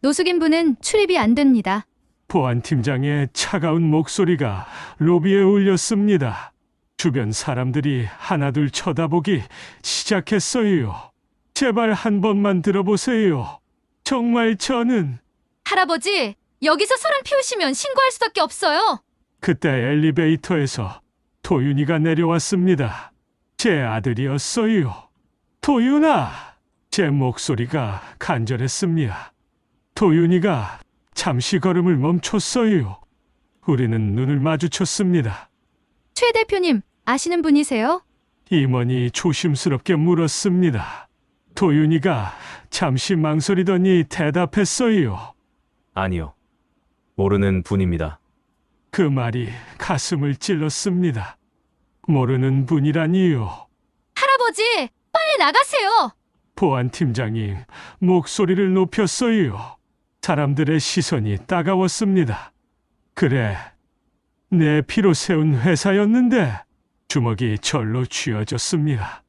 노숙인분은 출입이 안 됩니다. 보안팀장의 차가운 목소리가 로비에 울렸습니다. 주변 사람들이 하나둘 쳐다보기 시작했어요. 제발 한 번만 들어보세요. 정말 저는... 할아버지, 여기서 소란 피우시면 신고할 수밖에 없어요. 그때 엘리베이터에서 도윤이가 내려왔습니다. 제 아들이었어요. 도윤아! 제 목소리가 간절했습니다. 도윤이가 잠시 걸음을 멈췄어요. 우리는 눈을 마주쳤습니다. 최 대표님, 아시는 분이세요? 임원이 조심스럽게 물었습니다. 도윤이가 잠시 망설이더니 대답했어요. 아니요. 모르는 분입니다. 그 말이 가슴을 찔렀습니다. 모르는 분이라니요. 할아버지, 빨리 나가세요. 보안팀장이 목소리를 높였어요. 사람들의 시선이 따가웠습니다. 그래, 내 피로 세운 회사였는데 주먹이 절로 쥐어졌습니다.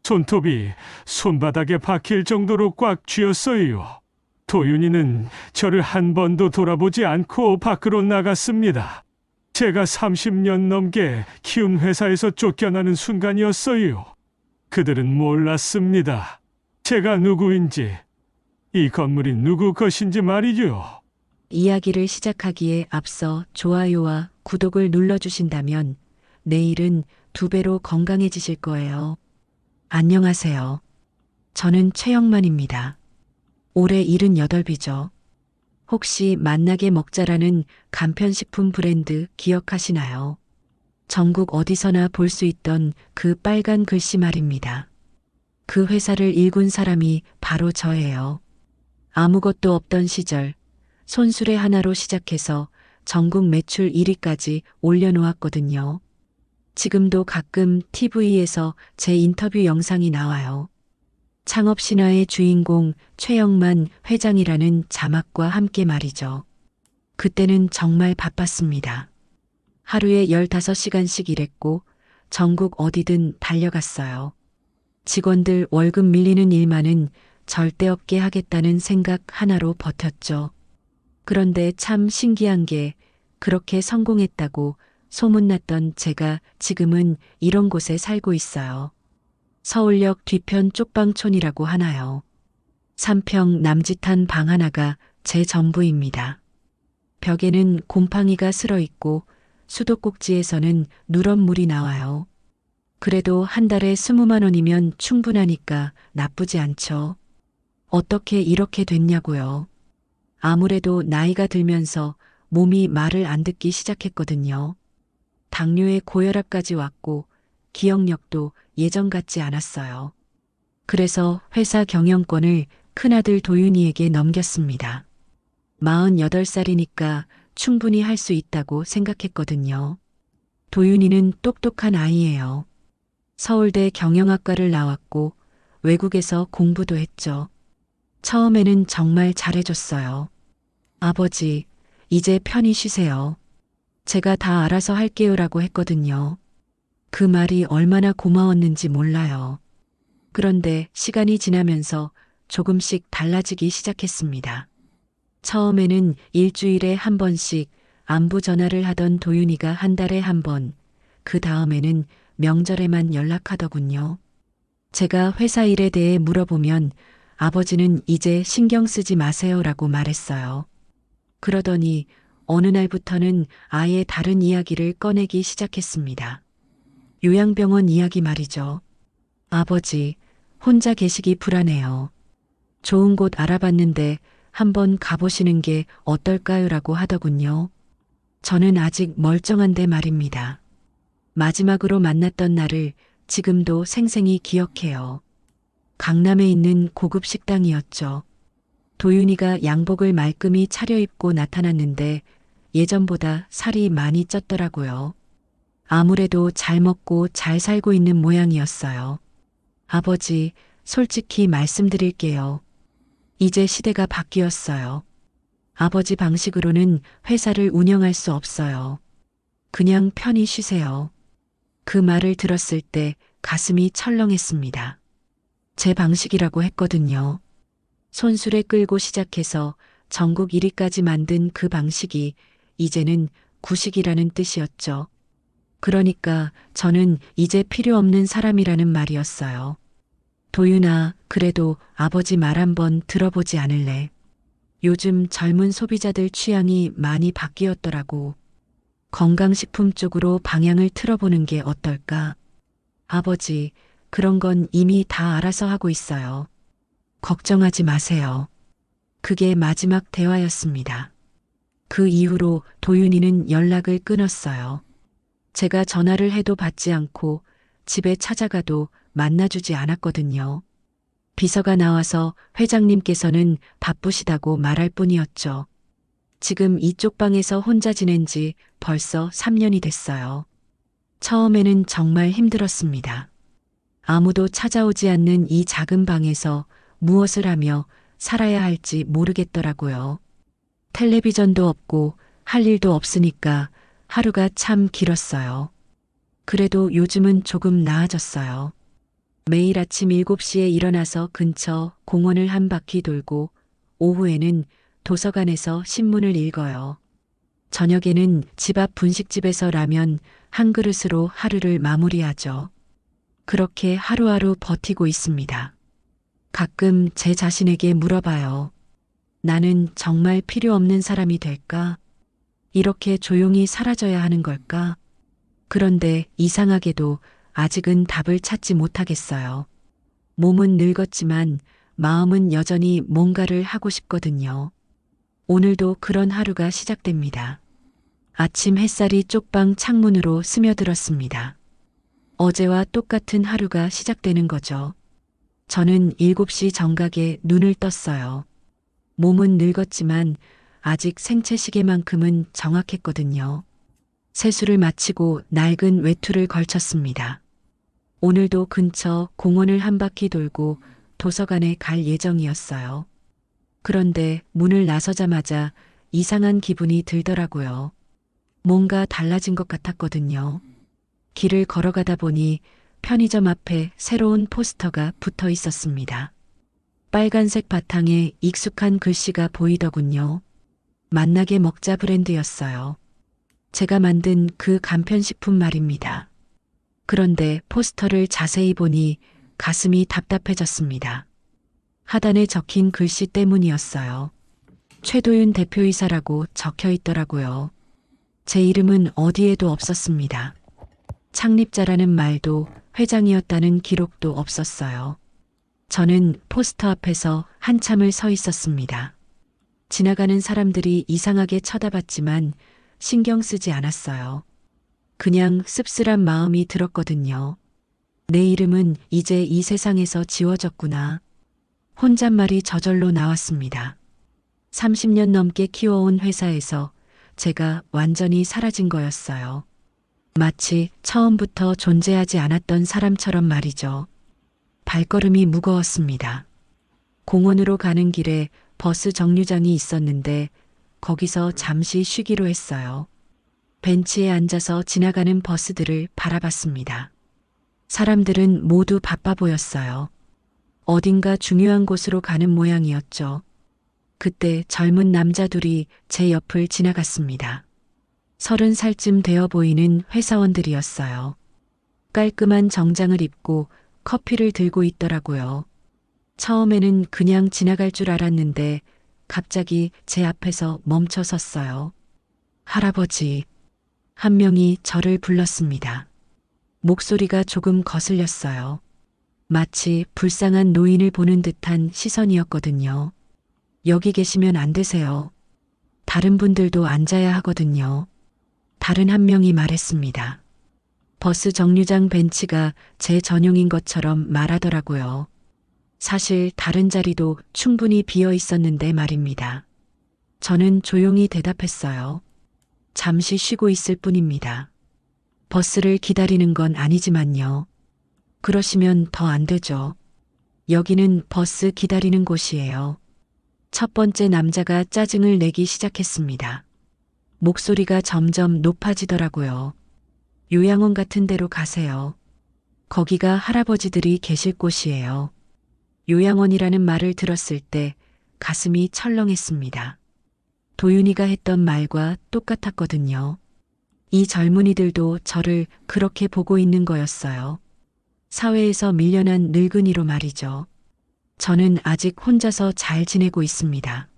손톱이 손바닥에 박힐 정도로 꽉 쥐었어요. 도윤이는 저를 한 번도 돌아보지 않고 밖으로 나갔습니다. 제가 30년 넘게 키운 회사에서 쫓겨나는 순간이었어요. 그들은 몰랐습니다. 제가 누구인지, 이 건물이 누구 것인지 말이죠. 이야기를 시작하기에 앞서 좋아요와 구독을 눌러주신다면 내일은 2배로 건강해지실 거예요. 안녕하세요. 저는 최영만입니다. 올해 78이죠. 혹시 만나게 먹자라는 간편식품 브랜드 기억하시나요? 전국 어디서나 볼 수 있던 그 빨간 글씨 말입니다. 그 회사를 일군 사람이 바로 저예요. 아무것도 없던 시절 손수레 하나로 시작해서 전국 매출 1위까지 올려놓았거든요. 지금도 가끔 TV에서 제 인터뷰 영상이 나와요. 창업 신화의 주인공 최영만 회장이라는 자막과 함께 말이죠. 그때는 정말 바빴습니다. 하루에 15시간씩 일했고 전국 어디든 달려갔어요. 직원들 월급 밀리는 일만은 절대 없게 하겠다는 생각 하나로 버텼죠. 그런데 참 신기한 게 그렇게 성공했다고 소문났던 제가 지금은 이런 곳에 살고 있어요. 서울역 뒤편 쪽방촌이라고 하나요. 3평 남짓한 방 하나가 제 전부입니다. 벽에는 곰팡이가 슬어 있고 수도꼭지에서는 누런 물이 나와요. 그래도 한 달에 20만 원이면 충분하니까 나쁘지 않죠. 어떻게 이렇게 됐냐고요. 아무래도 나이가 들면서 몸이 말을 안 듣기 시작했거든요. 당뇨에 고혈압까지 왔고 기억력도 예전 같지 않았어요. 그래서 회사 경영권을 큰아들 도윤이에게 넘겼습니다. 48살이니까 충분히 할 수 있다고 생각했거든요. 도윤이는 똑똑한 아이예요. 서울대 경영학과를 나왔고 외국에서 공부도 했죠. 처음에는 정말 잘해줬어요. 아버지, 이제 편히 쉬세요. 제가 다 알아서 할게요라고 했거든요. 그 말이 얼마나 고마웠는지 몰라요. 그런데 시간이 지나면서 조금씩 달라지기 시작했습니다. 처음에는 일주일에 한 번씩 안부 전화를 하던 도윤이가 한 달에 한 번, 그 다음에는 명절에만 연락하더군요. 제가 회사 일에 대해 물어보면 아버지는 이제 신경 쓰지 마세요라고 말했어요. 그러더니 어느 날부터는 아예 다른 이야기를 꺼내기 시작했습니다. 요양병원 이야기 말이죠. 아버지, 혼자 계시기 불안해요. 좋은 곳 알아봤는데 한번 가보시는 게 어떨까요라고 하더군요. 저는 아직 멀쩡한데 말입니다. 마지막으로 만났던 날을 지금도 생생히 기억해요. 강남에 있는 고급 식당이었죠. 도윤이가 양복을 말끔히 차려입고 나타났는데 예전보다 살이 많이 쪘더라고요. 아무래도 잘 먹고 잘 살고 있는 모양이었어요. 아버지, 솔직히 말씀드릴게요. 이제 시대가 바뀌었어요. 아버지 방식으로는 회사를 운영할 수 없어요. 그냥 편히 쉬세요. 그 말을 들었을 때 가슴이 철렁했습니다. 제 방식이라고 했거든요. 손수레 끌고 시작해서 전국 1위까지 만든 그 방식이 이제는 구식이라는 뜻이었죠. 그러니까 저는 이제 필요 없는 사람이라는 말이었어요. 도윤아, 그래도 아버지 말 한번 들어보지 않을래? 요즘 젊은 소비자들 취향이 많이 바뀌었더라고. 건강식품 쪽으로 방향을 틀어보는 게 어떨까? 아버지, 그런 건 이미 다 알아서 하고 있어요. 걱정하지 마세요. 그게 마지막 대화였습니다. 그 이후로 도윤이는 연락을 끊었어요. 제가 전화를 해도 받지 않고 집에 찾아가도 만나주지 않았거든요. 비서가 나와서 회장님께서는 바쁘시다고 말할 뿐이었죠. 지금 이쪽 방에서 혼자 지낸 지 벌써 3년이 됐어요. 처음에는 정말 힘들었습니다. 아무도 찾아오지 않는 이 작은 방에서 무엇을 하며 살아야 할지 모르겠더라고요. 텔레비전도 없고 할 일도 없으니까 하루가 참 길었어요. 그래도 요즘은 조금 나아졌어요. 매일 아침 7시에 일어나서 근처 공원을 한 바퀴 돌고 오후에는 도서관에서 신문을 읽어요. 저녁에는 집 앞 분식집에서 라면 한 그릇으로 하루를 마무리하죠. 그렇게 하루하루 버티고 있습니다. 가끔 제 자신에게 물어봐요. 나는 정말 필요 없는 사람이 될까? 이렇게 조용히 사라져야 하는 걸까? 그런데 이상하게도 아직은 답을 찾지 못하겠어요. 몸은 늙었지만 마음은 여전히 뭔가를 하고 싶거든요. 오늘도 그런 하루가 시작됩니다. 아침 햇살이 쪽방 창문으로 스며들었습니다. 어제와 똑같은 하루가 시작되는 거죠. 저는 7시 정각에 눈을 떴어요. 몸은 늙었지만 아직 생체 시계만큼은 정확했거든요. 세수를 마치고 낡은 외투를 걸쳤습니다. 오늘도 근처 공원을 한 바퀴 돌고 도서관에 갈 예정이었어요. 그런데 문을 나서자마자 이상한 기분이 들더라고요. 뭔가 달라진 것 같았거든요. 길을 걸어가다 보니 편의점 앞에 새로운 포스터가 붙어 있었습니다. 빨간색 바탕에 익숙한 글씨가 보이더군요. 만나게 먹자 브랜드였어요. 제가 만든 그 간편식품 말입니다. 그런데 포스터를 자세히 보니 가슴이 답답해졌습니다. 하단에 적힌 글씨 때문이었어요. 최도윤 대표이사라고 적혀 있더라고요. 제 이름은 어디에도 없었습니다. 창립자라는 말도 회장이었다는 기록도 없었어요. 저는 포스터 앞에서 한참을 서 있었습니다. 지나가는 사람들이 이상하게 쳐다봤지만 신경 쓰지 않았어요. 그냥 씁쓸한 마음이 들었거든요. 내 이름은 이제 이 세상에서 지워졌구나. 혼잣말이 저절로 나왔습니다. 30년 넘게 키워온 회사에서 제가 완전히 사라진 거였어요. 마치 처음부터 존재하지 않았던 사람처럼 말이죠. 발걸음이 무거웠습니다. 공원으로 가는 길에 버스 정류장이 있었는데 거기서 잠시 쉬기로 했어요. 벤치에 앉아서 지나가는 버스들을 바라봤습니다. 사람들은 모두 바빠 보였어요. 어딘가 중요한 곳으로 가는 모양이었죠. 그때 젊은 남자 둘이 제 옆을 지나갔습니다. 30살쯤 되어 보이는 회사원들이었어요. 깔끔한 정장을 입고 커피를 들고 있더라고요. 처음에는 그냥 지나갈 줄 알았는데 갑자기 제 앞에서 멈춰 섰어요. 할아버지. 한 명이 저를 불렀습니다. 목소리가 조금 거슬렸어요. 마치 불쌍한 노인을 보는 듯한 시선이었거든요. 여기 계시면 안 되세요. 다른 분들도 앉아야 하거든요. 다른 한 명이 말했습니다. 버스 정류장 벤치가 제 전용인 것처럼 말하더라고요. 사실 다른 자리도 충분히 비어 있었는데 말입니다. 저는 조용히 대답했어요. 잠시 쉬고 있을 뿐입니다. 버스를 기다리는 건 아니지만요. 그러시면 더 안 되죠. 여기는 버스 기다리는 곳이에요. 첫 번째 남자가 짜증을 내기 시작했습니다. 목소리가 점점 높아지더라고요. 요양원 같은 데로 가세요. 거기가 할아버지들이 계실 곳이에요. 요양원이라는 말을 들었을 때 가슴이 철렁했습니다. 도윤이가 했던 말과 똑같았거든요. 이 젊은이들도 저를 그렇게 보고 있는 거였어요. 사회에서 밀려난 늙은이로 말이죠. 저는 아직 혼자서 잘 지내고 있습니다.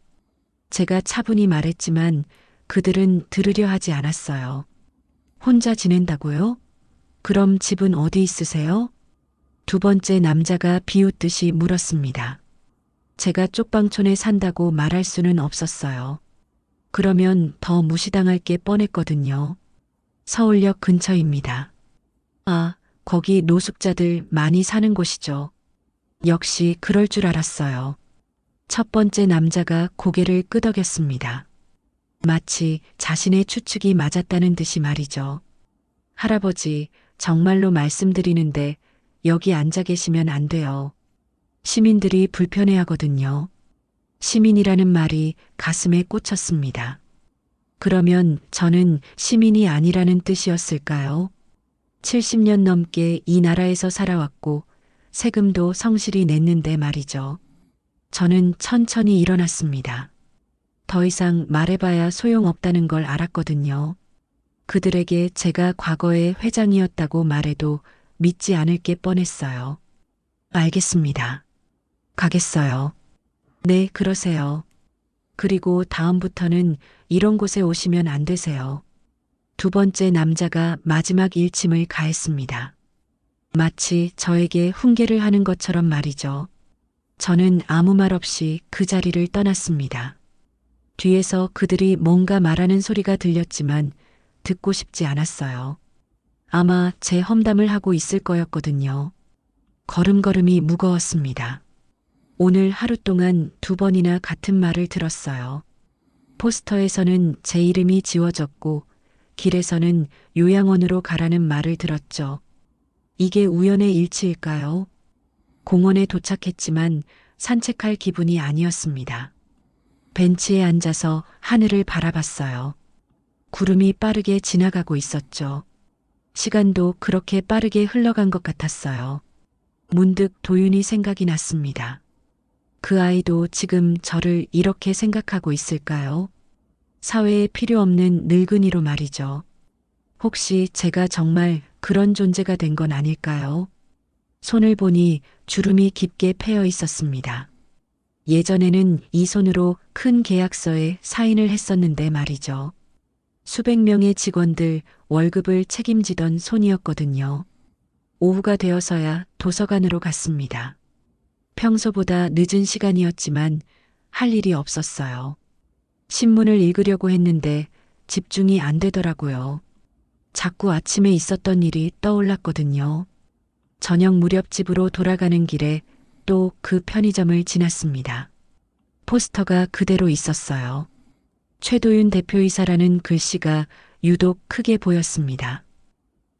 제가 차분히 말했지만 그들은 들으려 하지 않았어요. 혼자 지낸다고요? 그럼 집은 어디 있으세요? 두 번째 남자가 비웃듯이 물었습니다. 제가 쪽방촌에 산다고 말할 수는 없었어요. 그러면 더 무시당할 게 뻔했거든요. 서울역 근처입니다. 아, 거기 노숙자들 많이 사는 곳이죠. 역시 그럴 줄 알았어요. 첫 번째 남자가 고개를 끄덕였습니다. 마치 자신의 추측이 맞았다는 듯이 말이죠. 할아버지, 정말로 말씀드리는데 여기 앉아 계시면 안 돼요. 시민들이 불편해하거든요. 시민이라는 말이 가슴에 꽂혔습니다. 그러면 저는 시민이 아니라는 뜻이었을까요? 70년 넘게 이 나라에서 살아왔고 세금도 성실히 냈는데 말이죠. 저는 천천히 일어났습니다. 더 이상 말해봐야 소용없다는 걸 알았거든요. 그들에게 제가 과거에 회장이었다고 말해도 믿지 않을 게 뻔했어요. 알겠습니다. 가겠어요. 네, 그러세요. 그리고 다음부터는 이런 곳에 오시면 안 되세요. 두 번째 남자가 마지막 일침을 가했습니다. 마치 저에게 훈계를 하는 것처럼 말이죠. 저는 아무 말 없이 그 자리를 떠났습니다. 뒤에서 그들이 뭔가 말하는 소리가 들렸지만 듣고 싶지 않았어요. 아마 제 험담을 하고 있을 거였거든요. 걸음걸음이 무거웠습니다. 오늘 하루 동안 두 번이나 같은 말을 들었어요. 포스터에서는 제 이름이 지워졌고 길에서는 요양원으로 가라는 말을 들었죠. 이게 우연의 일치일까요? 공원에 도착했지만 산책할 기분이 아니었습니다. 벤치에 앉아서 하늘을 바라봤어요. 구름이 빠르게 지나가고 있었죠. 시간도 그렇게 빠르게 흘러간 것 같았어요. 문득 도윤이 생각이 났습니다. 그 아이도 지금 저를 이렇게 생각하고 있을까요? 사회에 필요 없는 늙은이로 말이죠. 혹시 제가 정말 그런 존재가 된 건 아닐까요? 손을 보니 주름이 깊게 패여 있었습니다. 예전에는 이 손으로 큰 계약서에 사인을 했었는데 말이죠. 수백 명의 직원들 월급을 책임지던 손이었거든요. 오후가 되어서야 도서관으로 갔습니다. 평소보다 늦은 시간이었지만 할 일이 없었어요. 신문을 읽으려고 했는데 집중이 안 되더라고요. 자꾸 아침에 있었던 일이 떠올랐거든요. 저녁 무렵 집으로 돌아가는 길에 또 그 편의점을 지났습니다. 포스터가 그대로 있었어요. 최도윤 대표이사라는 글씨가 유독 크게 보였습니다.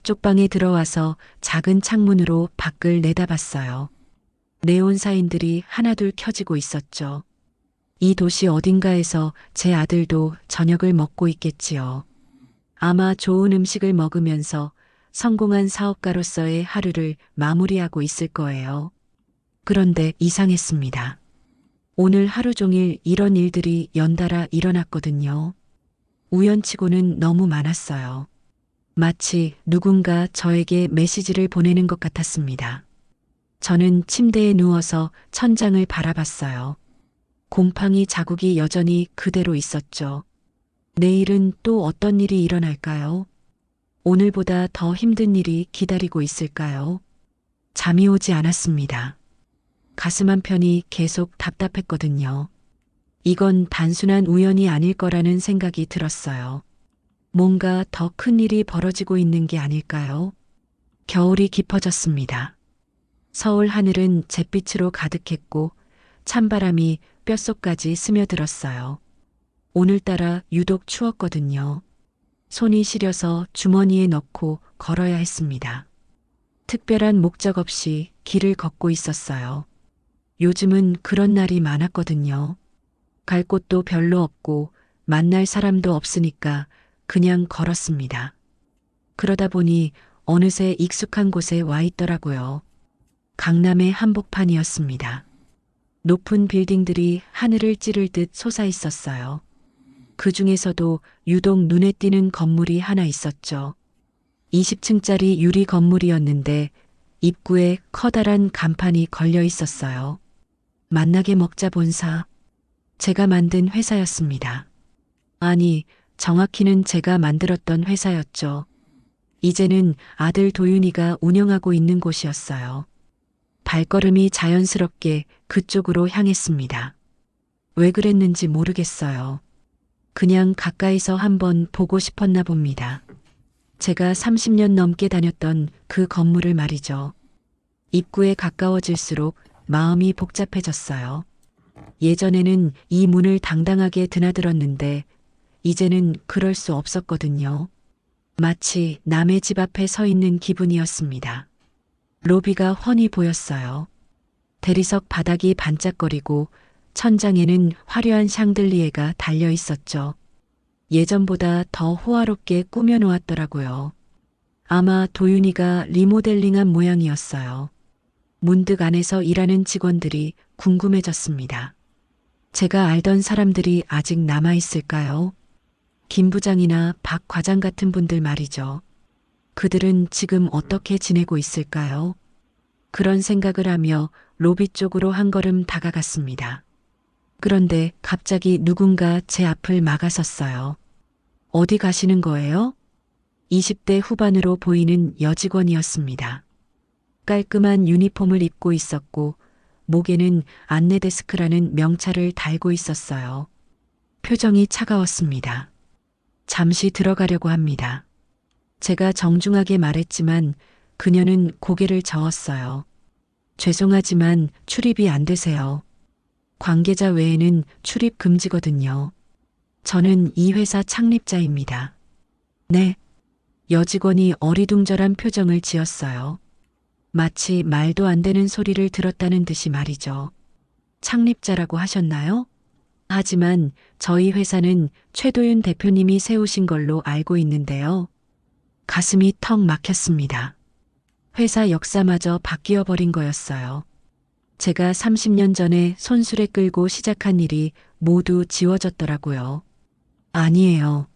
쪽방에 들어와서 작은 창문으로 밖을 내다봤어요. 네온사인들이 하나둘 켜지고 있었죠. 이 도시 어딘가에서 제 아들도 저녁을 먹고 있겠지요. 아마 좋은 음식을 먹으면서 성공한 사업가로서의 하루를 마무리하고 있을 거예요. 그런데 이상했습니다. 오늘 하루 종일 이런 일들이 연달아 일어났거든요. 우연치고는 너무 많았어요. 마치 누군가 저에게 메시지를 보내는 것 같았습니다. 저는 침대에 누워서 천장을 바라봤어요. 곰팡이 자국이 여전히 그대로 있었죠. 내일은 또 어떤 일이 일어날까요? 오늘보다 더 힘든 일이 기다리고 있을까요? 잠이 오지 않았습니다. 가슴 한편이 계속 답답했거든요. 이건 단순한 우연이 아닐 거라는 생각이 들었어요. 뭔가 더 큰 일이 벌어지고 있는 게 아닐까요? 겨울이 깊어졌습니다. 서울 하늘은 잿빛으로 가득했고 찬바람이 뼛속까지 스며들었어요. 오늘따라 유독 추웠거든요. 손이 시려서 주머니에 넣고 걸어야 했습니다. 특별한 목적 없이 길을 걷고 있었어요. 요즘은 그런 날이 많았거든요. 갈 곳도 별로 없고 만날 사람도 없으니까 그냥 걸었습니다. 그러다 보니 어느새 익숙한 곳에 와 있더라고요. 강남의 한복판이었습니다. 높은 빌딩들이 하늘을 찌를 듯 솟아 있었어요. 그 중에서도 유독 눈에 띄는 건물이 하나 있었죠. 20층짜리 유리 건물이었는데 입구에 커다란 간판이 걸려 있었어요. 만나게 먹자 본사. 제가 만든 회사였습니다. 아니, 정확히는 제가 만들었던 회사였죠. 이제는 아들 도윤이가 운영하고 있는 곳이었어요. 발걸음이 자연스럽게 그쪽으로 향했습니다. 왜 그랬는지 모르겠어요. 그냥 가까이서 한번 보고 싶었나 봅니다. 제가 30년 넘게 다녔던 그 건물을 말이죠. 입구에 가까워질수록 마음이 복잡해졌어요. 예전에는 이 문을 당당하게 드나들었는데 이제는 그럴 수 없었거든요. 마치 남의 집 앞에 서 있는 기분이었습니다. 로비가 훤히 보였어요. 대리석 바닥이 반짝거리고 천장에는 화려한 샹들리에가 달려 있었죠. 예전보다 더 호화롭게 꾸며놓았더라고요. 아마 도윤이가 리모델링한 모양이었어요. 문득 안에서 일하는 직원들이 궁금해졌습니다. 제가 알던 사람들이 아직 남아있을까요? 김 부장이나 박 과장 같은 분들 말이죠. 그들은 지금 어떻게 지내고 있을까요? 그런 생각을 하며 로비 쪽으로 한 걸음 다가갔습니다. 그런데 갑자기 누군가 제 앞을 막아섰어요. 어디 가시는 거예요? 20대 후반으로 보이는 여직원이었습니다. 깔끔한 유니폼을 입고 있었고 목에는 안내데스크라는 명찰을 달고 있었어요. 표정이 차가웠습니다. 잠시 들어가려고 합니다. 제가 정중하게 말했지만 그녀는 고개를 저었어요. 죄송하지만 출입이 안 되세요. 관계자 외에는 출입 금지거든요. 저는 이 회사 창립자입니다. 네. 여직원이 어리둥절한 표정을 지었어요. 마치 말도 안 되는 소리를 들었다는 듯이 말이죠. 창립자라고 하셨나요? 하지만 저희 회사는 최도윤 대표님이 세우신 걸로 알고 있는데요. 가슴이 턱 막혔습니다. 회사 역사마저 바뀌어 버린 거였어요. 제가 30년 전에 손수레 끌고 시작한 일이 모두 지워졌더라고요. 아니에요.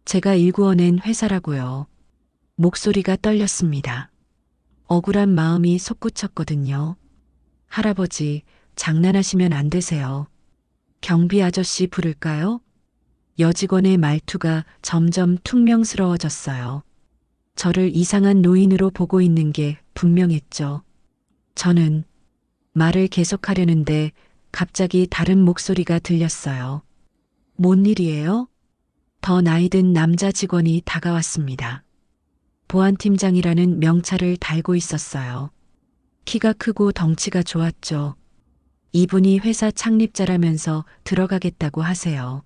제가 일구어낸 회사라고요. 목소리가 떨렸습니다. 억울한 마음이 솟구쳤거든요. 할아버지, 장난하시면 안 되세요. 경비 아저씨 부를까요? 여직원의 말투가 점점 퉁명스러워졌어요. 저를 이상한 노인으로 보고 있는 게 분명했죠. 저는 말을 계속하려는데 갑자기 다른 목소리가 들렸어요. 뭔 일이에요? 더 나이든 남자 직원이 다가왔습니다. 보안팀장이라는 명찰을 달고 있었어요. 키가 크고 덩치가 좋았죠. 이분이 회사 창립자라면서 들어가겠다고 하세요.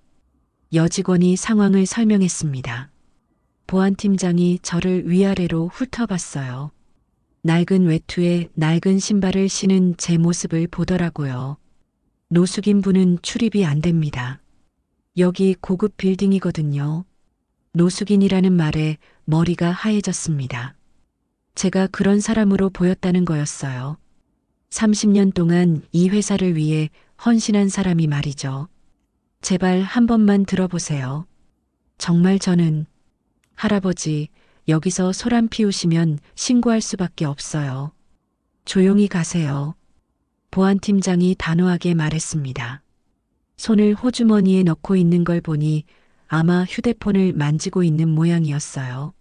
여직원이 상황을 설명했습니다. 보안팀장이 저를 위아래로 훑어봤어요. 낡은 외투에 낡은 신발을 신은 제 모습을 보더라고요. 노숙인 분은 출입이 안 됩니다. 여기 고급 빌딩이거든요. 노숙인이라는 말에 머리가 하얘졌습니다. 제가 그런 사람으로 보였다는 거였어요. 30년 동안 이 회사를 위해 헌신한 사람이 말이죠. 제발 한 번만 들어보세요. 정말 저는 할아버지, 여기서 소란 피우시면 신고할 수밖에 없어요. 조용히 가세요. 보안팀장이 단호하게 말했습니다. 손을 호주머니에 넣고 있는 걸 보니 아마 휴대폰을 만지고 있는 모양이었어요.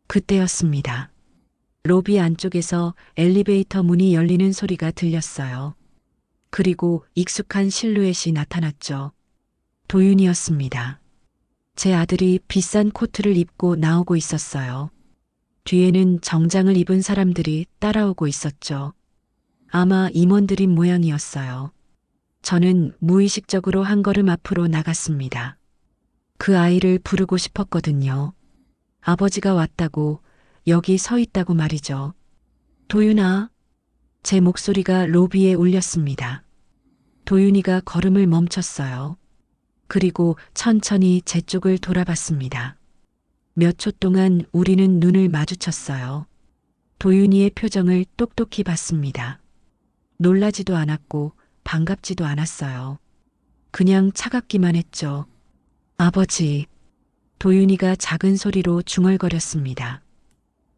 그때였습니다. 로비 안쪽에서 엘리베이터 문이 열리는 소리가 들렸어요. 그리고 익숙한 실루엣이 나타났죠. 도윤이었습니다. 제 아들이 비싼 코트를 입고 나오고 있었어요. 뒤에는 정장을 입은 사람들이 따라오고 있었죠. 아마 임원들인 모양이었어요. 저는 무의식적으로 한 걸음 앞으로 나갔습니다. 그 아이를 부르고 싶었거든요. 아버지가 왔다고, 여기 서 있다고 말이죠. 도윤아. 제 목소리가 로비에 울렸습니다. 도윤이가 걸음을 멈췄어요. 그리고 천천히 제 쪽을 돌아봤습니다. 몇 초 동안 우리는 눈을 마주쳤어요. 도윤이의 표정을 똑똑히 봤습니다. 놀라지도 않았고 반갑지도 않았어요. 그냥 차갑기만 했죠. 아버지. 도윤이가 작은 소리로 중얼거렸습니다.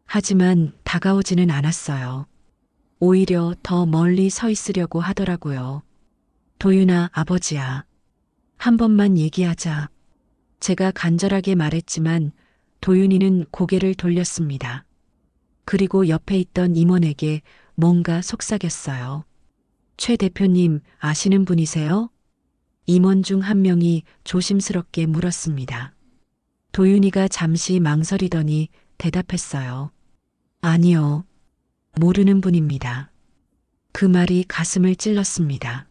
하지만 다가오지는 않았어요. 오히려 더 멀리 서 있으려고 하더라고요. 도윤아, 아버지야. 한 번만 얘기하자. 제가 간절하게 말했지만 도윤이는 고개를 돌렸습니다. 그리고 옆에 있던 임원에게 뭔가 속삭였어요. 최 대표님 아시는 분이세요? 임원 중 한 명이 조심스럽게 물었습니다. 도윤이가 잠시 망설이더니 대답했어요. 아니요. 모르는 분입니다. 그 말이 가슴을 찔렀습니다.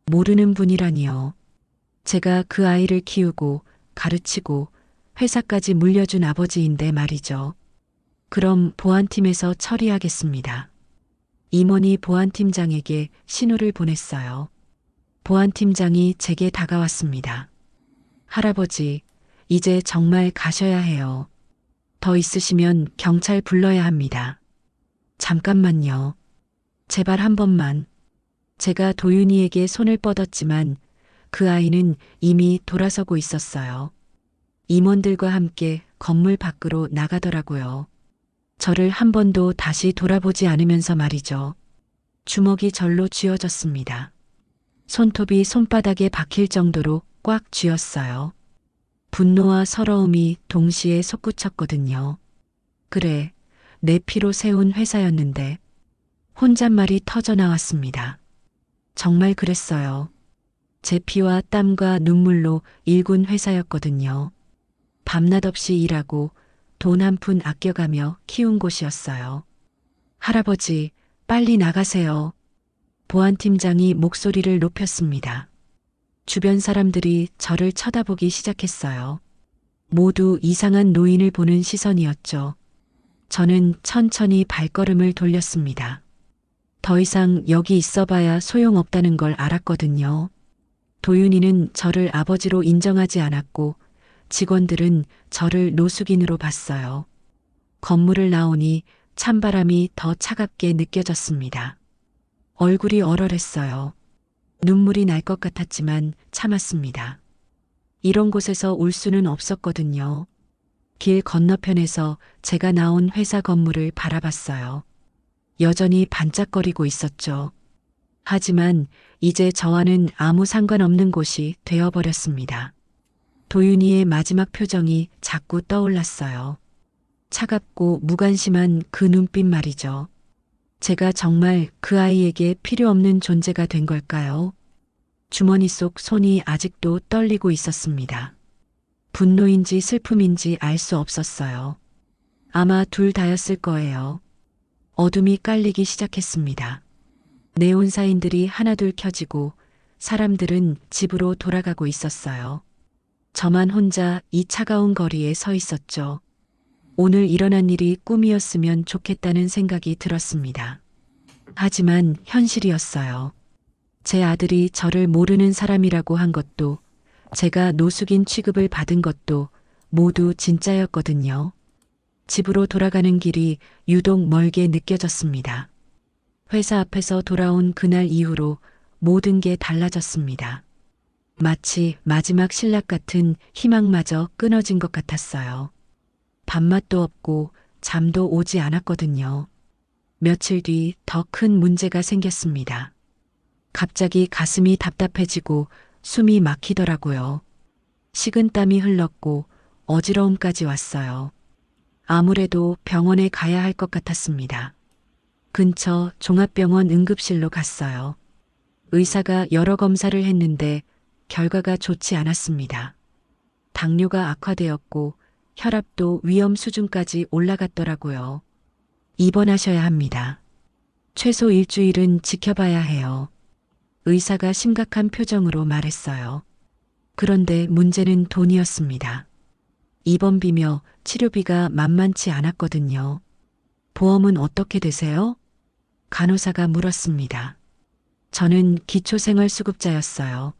모르는 분이라니요. 제가 그 아이를 키우고 가르치고 회사까지 물려준 아버지인데 말이죠. 그럼 보안팀에서 처리하겠습니다. 임원이 보안팀장에게 신호를 보냈어요. 보안팀장이 제게 다가왔습니다. 할아버지, 이제 정말 가셔야 해요. 더 있으시면 경찰 불러야 합니다. 잠깐만요. 제발 한 번만. 제가 도윤이에게 손을 뻗었지만 그 아이는 이미 돌아서고 있었어요. 임원들과 함께 건물 밖으로 나가더라고요. 저를 한 번도 다시 돌아보지 않으면서 말이죠. 주먹이 절로 쥐어졌습니다. 손톱이 손바닥에 박힐 정도로 꽉 쥐었어요. 분노와 서러움이 동시에 솟구쳤거든요. 그래, 내 피로 세운 회사였는데 혼잣말이 터져 나왔습니다. 정말 그랬어요. 제 피와 땀과 눈물로 일군 회사였거든요. 밤낮 없이 일하고 돈 한 푼 아껴가며 키운 곳이었어요. 할아버지, 빨리 나가세요. 보안팀장이 목소리를 높였습니다. 주변 사람들이 저를 쳐다보기 시작했어요. 모두 이상한 노인을 보는 시선이었죠. 저는 천천히 발걸음을 돌렸습니다. 더 이상 여기 있어봐야 소용없다는 걸 알았거든요. 도윤이는 저를 아버지로 인정하지 않았고 직원들은 저를 노숙인으로 봤어요. 건물을 나오니 찬바람이 더 차갑게 느껴졌습니다. 얼굴이 얼얼했어요. 눈물이 날 것 같았지만 참았습니다. 이런 곳에서 울 수는 없었거든요. 길 건너편에서 제가 나온 회사 건물을 바라봤어요. 여전히 반짝거리고 있었죠. 하지만 이제 저와는 아무 상관없는 곳이 되어버렸습니다. 도윤이의 마지막 표정이 자꾸 떠올랐어요. 차갑고 무관심한 그 눈빛 말이죠. 제가 정말 그 아이에게 필요 없는 존재가 된 걸까요? 주머니 속 손이 아직도 떨리고 있었습니다. 분노인지 슬픔인지 알 수 없었어요. 아마 둘 다였을 거예요. 어둠이 깔리기 시작했습니다. 네온 사인들이 하나둘 켜지고 사람들은 집으로 돌아가고 있었어요. 저만 혼자 이 차가운 거리에 서 있었죠. 오늘 일어난 일이 꿈이었으면 좋겠다는 생각이 들었습니다. 하지만 현실이었어요. 제 아들이 저를 모르는 사람이라고 한 것도, 제가 노숙인 취급을 받은 것도 모두 진짜였거든요. 집으로 돌아가는 길이 유독 멀게 느껴졌습니다. 회사 앞에서 돌아온 그날 이후로 모든 게 달라졌습니다. 마치 마지막 신락 같은 희망마저 끊어진 것 같았어요. 밥맛도 없고 잠도 오지 않았거든요. 며칠 뒤 더 큰 문제가 생겼습니다. 갑자기 가슴이 답답해지고 숨이 막히더라고요. 식은땀이 흘렀고 어지러움까지 왔어요. 아무래도 병원에 가야 할 것 같았습니다. 근처 종합병원 응급실로 갔어요. 의사가 여러 검사를 했는데 결과가 좋지 않았습니다. 당뇨가 악화되었고 혈압도 위험 수준까지 올라갔더라고요. 입원하셔야 합니다. 최소 일주일은 지켜봐야 해요. 의사가 심각한 표정으로 말했어요. 그런데 문제는 돈이었습니다. 입원비며 치료비가 만만치 않았거든요. 보험은 어떻게 되세요? 간호사가 물었습니다. 저는 기초생활수급자였어요.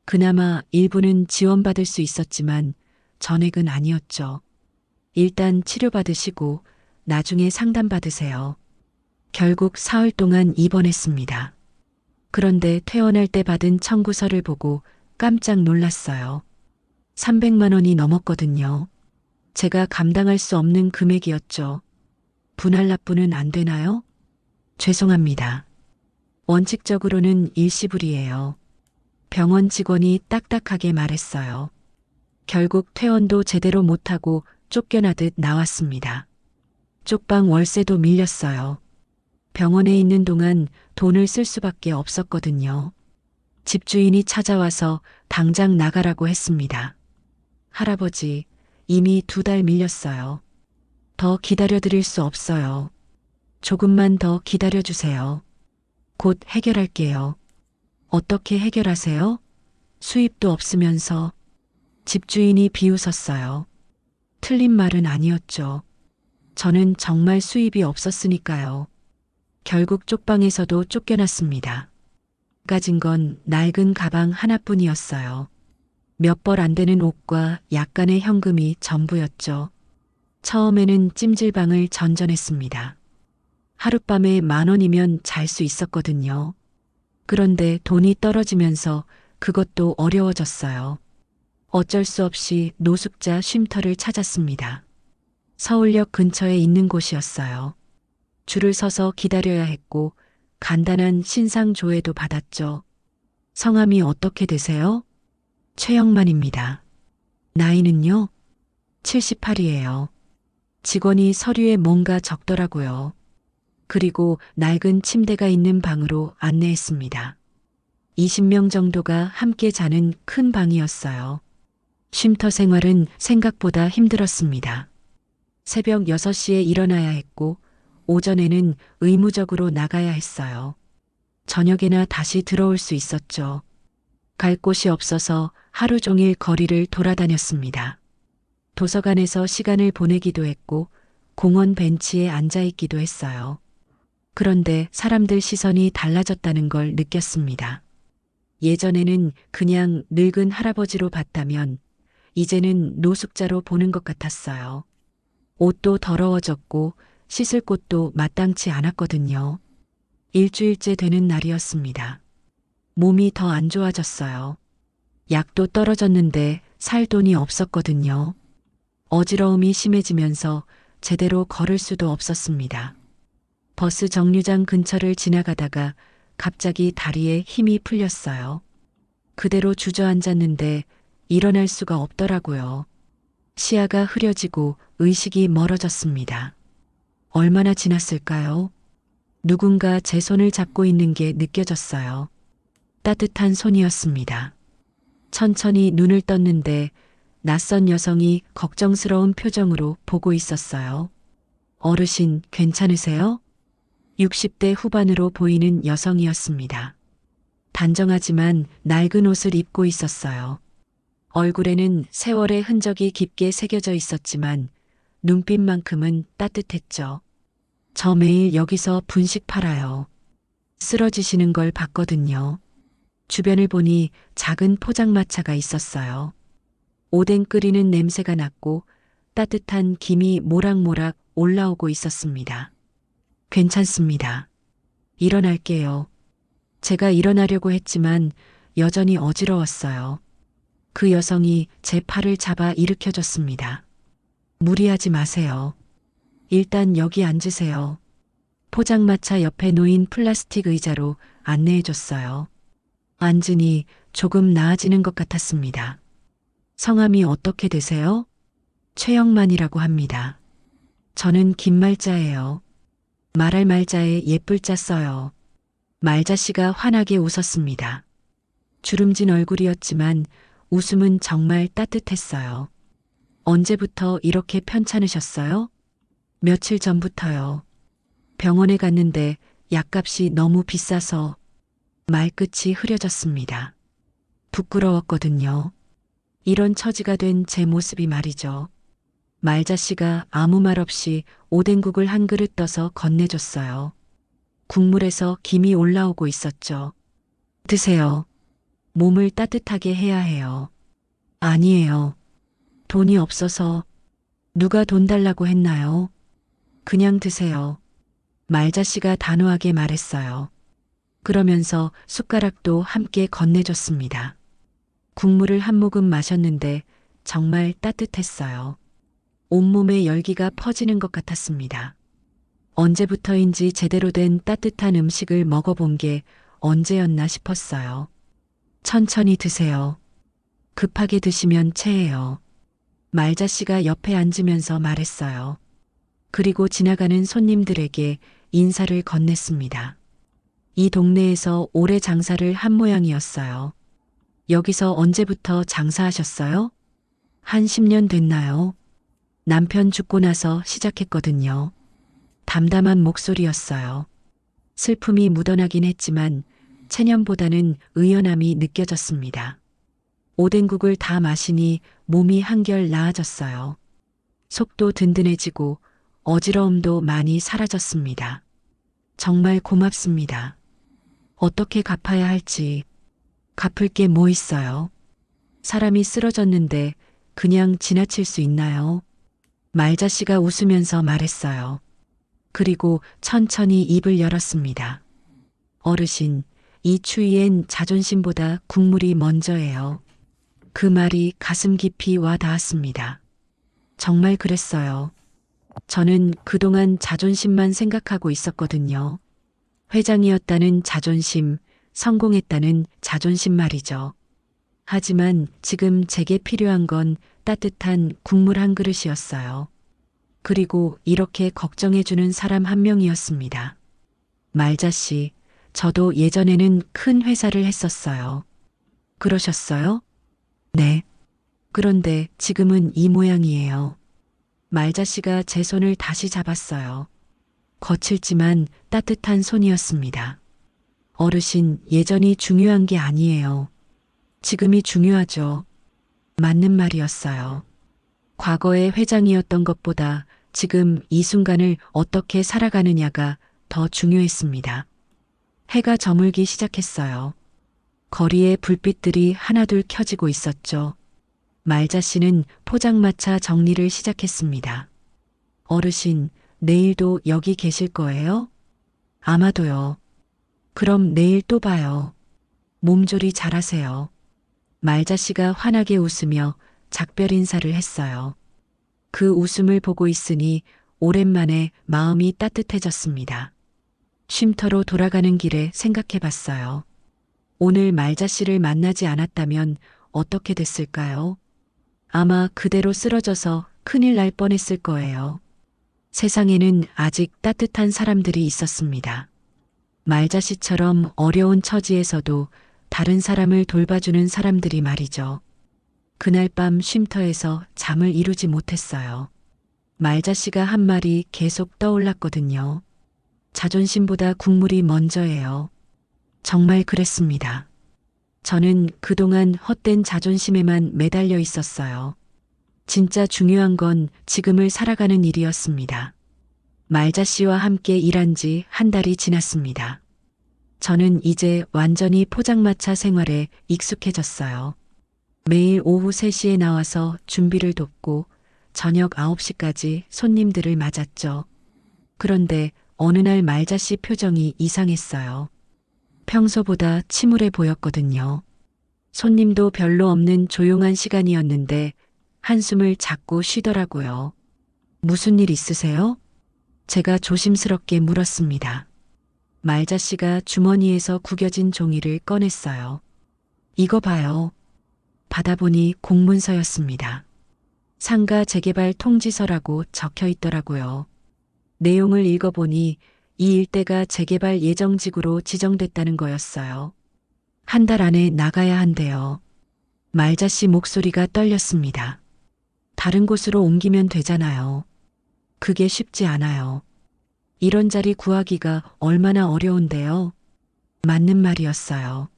그나마 일부는 지원받을 수 있었지만 전액은 아니었죠. 일단 치료받으시고 나중에 상담받으세요. 결국 사흘 동안 입원했습니다. 그런데 퇴원할 때 받은 청구서를 보고 깜짝 놀랐어요. 300만 원이 넘었거든요. 제가 감당할 수 없는 금액이었죠. 분할 납부는 안 되나요? 죄송합니다. 원칙적으로는 일시불이에요. 병원 직원이 딱딱하게 말했어요. 결국 퇴원도 제대로 못하고 쫓겨나듯 나왔습니다. 쪽방 월세도 밀렸어요. 병원에 있는 동안 돈을 쓸 수밖에 없었거든요. 집주인이 찾아와서 당장 나가라고 했습니다. 할아버지, 이미 2달 밀렸어요. 더 기다려드릴 수 없어요. 조금만 더 기다려주세요. 곧 해결할게요. 어떻게 해결하세요? 수입도 없으면서. 집주인이 비웃었어요. 틀린 말은 아니었죠. 저는 정말 수입이 없었으니까요. 결국 쪽방에서도 쫓겨났습니다. 가진 건 낡은 가방 하나뿐이었어요. 몇 벌 안 되는 옷과 약간의 현금이 전부였죠. 처음에는 찜질방을 전전했습니다. 하룻밤에 10,000원이면 잘 수 있었거든요. 그런데 돈이 떨어지면서 그것도 어려워졌어요. 어쩔 수 없이 노숙자 쉼터를 찾았습니다. 서울역 근처에 있는 곳이었어요. 줄을 서서 기다려야 했고 간단한 신상 조회도 받았죠. 성함이 어떻게 되세요? 최영만입니다. 나이는요? 78이에요. 직원이 서류에 뭔가 적더라고요. 그리고 낡은 침대가 있는 방으로 안내했습니다. 20명 정도가 함께 자는 큰 방이었어요. 쉼터 생활은 생각보다 힘들었습니다. 새벽 6시에 일어나야 했고 오전에는 의무적으로 나가야 했어요. 저녁에나 다시 들어올 수 있었죠. 갈 곳이 없어서 하루 종일 거리를 돌아다녔습니다. 도서관에서 시간을 보내기도 했고 공원 벤치에 앉아 있기도 했어요. 그런데 사람들 시선이 달라졌다는 걸 느꼈습니다. 예전에는 그냥 늙은 할아버지로 봤다면 이제는 노숙자로 보는 것 같았어요. 옷도 더러워졌고 씻을 곳도 마땅치 않았거든요. 일주일째 되는 날이었습니다. 몸이 더 안 좋아졌어요. 약도 떨어졌는데 살 돈이 없었거든요. 어지러움이 심해지면서 제대로 걸을 수도 없었습니다. 버스 정류장 근처를 지나가다가 갑자기 다리에 힘이 풀렸어요. 그대로 주저앉았는데 일어날 수가 없더라고요. 시야가 흐려지고 의식이 멀어졌습니다. 얼마나 지났을까요? 누군가 제 손을 잡고 있는 게 느껴졌어요. 따뜻한 손이었습니다. 천천히 눈을 떴는데 낯선 여성이 걱정스러운 표정으로 보고 있었어요. 어르신, 괜찮으세요? 60대 후반으로 보이는 여성이었습니다. 단정하지만 낡은 옷을 입고 있었어요. 얼굴에는 세월의 흔적이 깊게 새겨져 있었지만 눈빛만큼은 따뜻했죠. 저 매일 여기서 분식 팔아요. 쓰러지시는 걸 봤거든요. 주변을 보니 작은 포장마차가 있었어요. 오뎅 끓이는 냄새가 났고 따뜻한 김이 모락모락 올라오고 있었습니다. 괜찮습니다. 일어날게요. 제가 일어나려고 했지만 여전히 어지러웠어요. 그 여성이 제 팔을 잡아 일으켜줬습니다. 무리하지 마세요. 일단 여기 앉으세요. 포장마차 옆에 놓인 플라스틱 의자로 안내해줬어요. 앉으니 조금 나아지는 것 같았습니다. 성함이 어떻게 되세요? 최영만이라고 합니다. 저는 김말자예요. 말할 말자에 예쁠자 써요. 말자씨가 환하게 웃었습니다. 주름진 얼굴이었지만 웃음은 정말 따뜻했어요. 언제부터 이렇게 편찮으셨어요? 며칠 전부터요. 병원에 갔는데 약값이 너무 비싸서 말끝이 흐려졌습니다. 부끄러웠거든요. 이런 처지가 된 제 모습이 말이죠. 말자씨가 아무 말 없이 오뎅국을 한 그릇 떠서 건네줬어요. 국물에서 김이 올라오고 있었죠. 드세요. 몸을 따뜻하게 해야 해요. 아니에요. 돈이 없어서. 누가 돈 달라고 했나요? 그냥 드세요. 말자씨가 단호하게 말했어요. 그러면서 숟가락도 함께 건네줬습니다. 국물을 한 모금 마셨는데 정말 따뜻했어요. 온몸에 열기가 퍼지는 것 같았습니다. 언제부터인지 제대로 된 따뜻한 음식을 먹어본 게 언제였나 싶었어요. 천천히 드세요. 급하게 드시면 체해요. 말자 씨가 옆에 앉으면서 말했어요. 그리고 지나가는 손님들에게 인사를 건넸습니다. 이 동네에서 오래 장사를 한 모양이었어요. 여기서 언제부터 장사하셨어요? 한 10년 됐나요? 남편 죽고 나서 시작했거든요. 담담한 목소리였어요. 슬픔이 묻어나긴 했지만 체념보다는 의연함이 느껴졌습니다. 오뎅국을 다 마시니 몸이 한결 나아졌어요. 속도 든든해지고 어지러움도 많이 사라졌습니다. 정말 고맙습니다. 어떻게 갚아야 할지. 갚을 게 뭐 있어요? 사람이 쓰러졌는데 그냥 지나칠 수 있나요? 말자 씨가 웃으면서 말했어요. 그리고 천천히 입을 열었습니다. 어르신, 이 추위엔 자존심보다 국물이 먼저예요. 그 말이 가슴 깊이 와 닿았습니다. 정말 그랬어요. 저는 그동안 자존심만 생각하고 있었거든요. 회장이었다는 자존심, 성공했다는 자존심 말이죠. 하지만 지금 제게 필요한 건 따뜻한 국물 한 그릇이었어요. 그리고 이렇게 걱정해주는 사람 한 명이었습니다. 말자 씨, 저도 예전에는 큰 회사를 했었어요. 그러셨어요? 네. 그런데 지금은 이 모양이에요. 말자 씨가 제 손을 다시 잡았어요. 거칠지만 따뜻한 손이었습니다. 어르신, 예전이 중요한 게 아니에요. 지금이 중요하죠. 맞는 말이었어요. 과거의 회장이었던 것보다 지금 이 순간을 어떻게 살아가느냐가 더 중요했습니다. 해가 저물기 시작했어요. 거리에 불빛들이 하나둘 켜지고 있었죠. 말자 씨는 포장마차 정리를 시작했습니다. 어르신, 내일도 여기 계실 거예요? 아마도요. 그럼 내일 또 봐요. 몸조리 잘하세요. 말자 씨가 환하게 웃으며 작별 인사를 했어요. 그 웃음을 보고 있으니 오랜만에 마음이 따뜻해졌습니다. 쉼터로 돌아가는 길에 생각해 봤어요. 오늘 말자 씨를 만나지 않았다면 어떻게 됐을까요? 아마 그대로 쓰러져서 큰일 날 뻔했을 거예요. 세상에는 아직 따뜻한 사람들이 있었습니다. 말자 씨처럼 어려운 처지에서도 다른 사람을 돌봐주는 사람들이 말이죠. 그날 밤 쉼터에서 잠을 이루지 못했어요. 말자 씨가 한 말이 계속 떠올랐거든요. 자존심보다 국물이 먼저예요. 정말 그랬습니다. 저는 그동안 헛된 자존심에만 매달려 있었어요. 진짜 중요한 건 지금을 살아가는 일이었습니다. 말자 씨와 함께 일한 지 한 달이 지났습니다. 저는 이제 완전히 포장마차 생활에 익숙해졌어요. 매일 오후 3시에 나와서 준비를 돕고 저녁 9시까지 손님들을 맞았죠. 그런데 어느 날 말자 씨 표정이 이상했어요. 평소보다 침울해 보였거든요. 손님도 별로 없는 조용한 시간이었는데 한숨을 자꾸 쉬더라고요. 무슨 일 있으세요? 제가 조심스럽게 물었습니다. 말자 씨가 주머니에서 구겨진 종이를 꺼냈어요. 이거 봐요. 받아보니 공문서였습니다. 상가 재개발 통지서라고 적혀 있더라고요. 내용을 읽어보니 이 일대가 재개발 예정지구로 지정됐다는 거였어요. 한 달 안에 나가야 한대요. 말자 씨 목소리가 떨렸습니다. 다른 곳으로 옮기면 되잖아요. 그게 쉽지 않아요. 이런 자리 구하기가 얼마나 어려운데요. 맞는 말이었어요.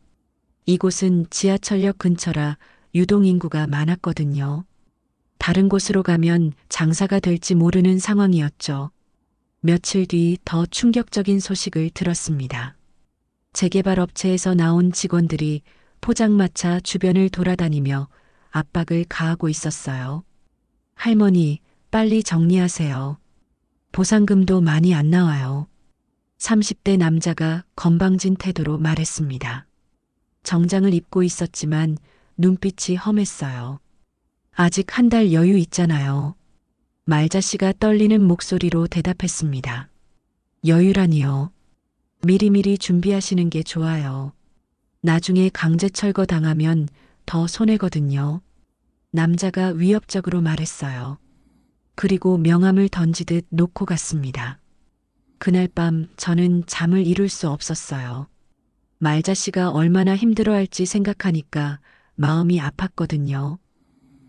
이곳은 지하철역 근처라 유동인구가 많았거든요. 다른 곳으로 가면 장사가 될지 모르는 상황이었죠. 며칠 뒤 더 충격적인 소식을 들었습니다. 재개발 업체에서 나온 직원들이 포장마차 주변을 돌아다니며 압박을 가하고 있었어요. 할머니, 빨리 정리하세요. 보상금도 많이 안 나와요. 30대 남자가 건방진 태도로 말했습니다. 정장을 입고 있었지만 눈빛이 험했어요. 아직 한 달 여유 있잖아요. 말자 씨가 떨리는 목소리로 대답했습니다. 여유라니요. 미리미리 준비하시는 게 좋아요. 나중에 강제 철거 당하면 더 손해거든요. 남자가 위협적으로 말했어요. 그리고 명함을 던지듯 놓고 갔습니다. 그날 밤 저는 잠을 이룰 수 없었어요. 말자 씨가 얼마나 힘들어할지 생각하니까 마음이 아팠거든요.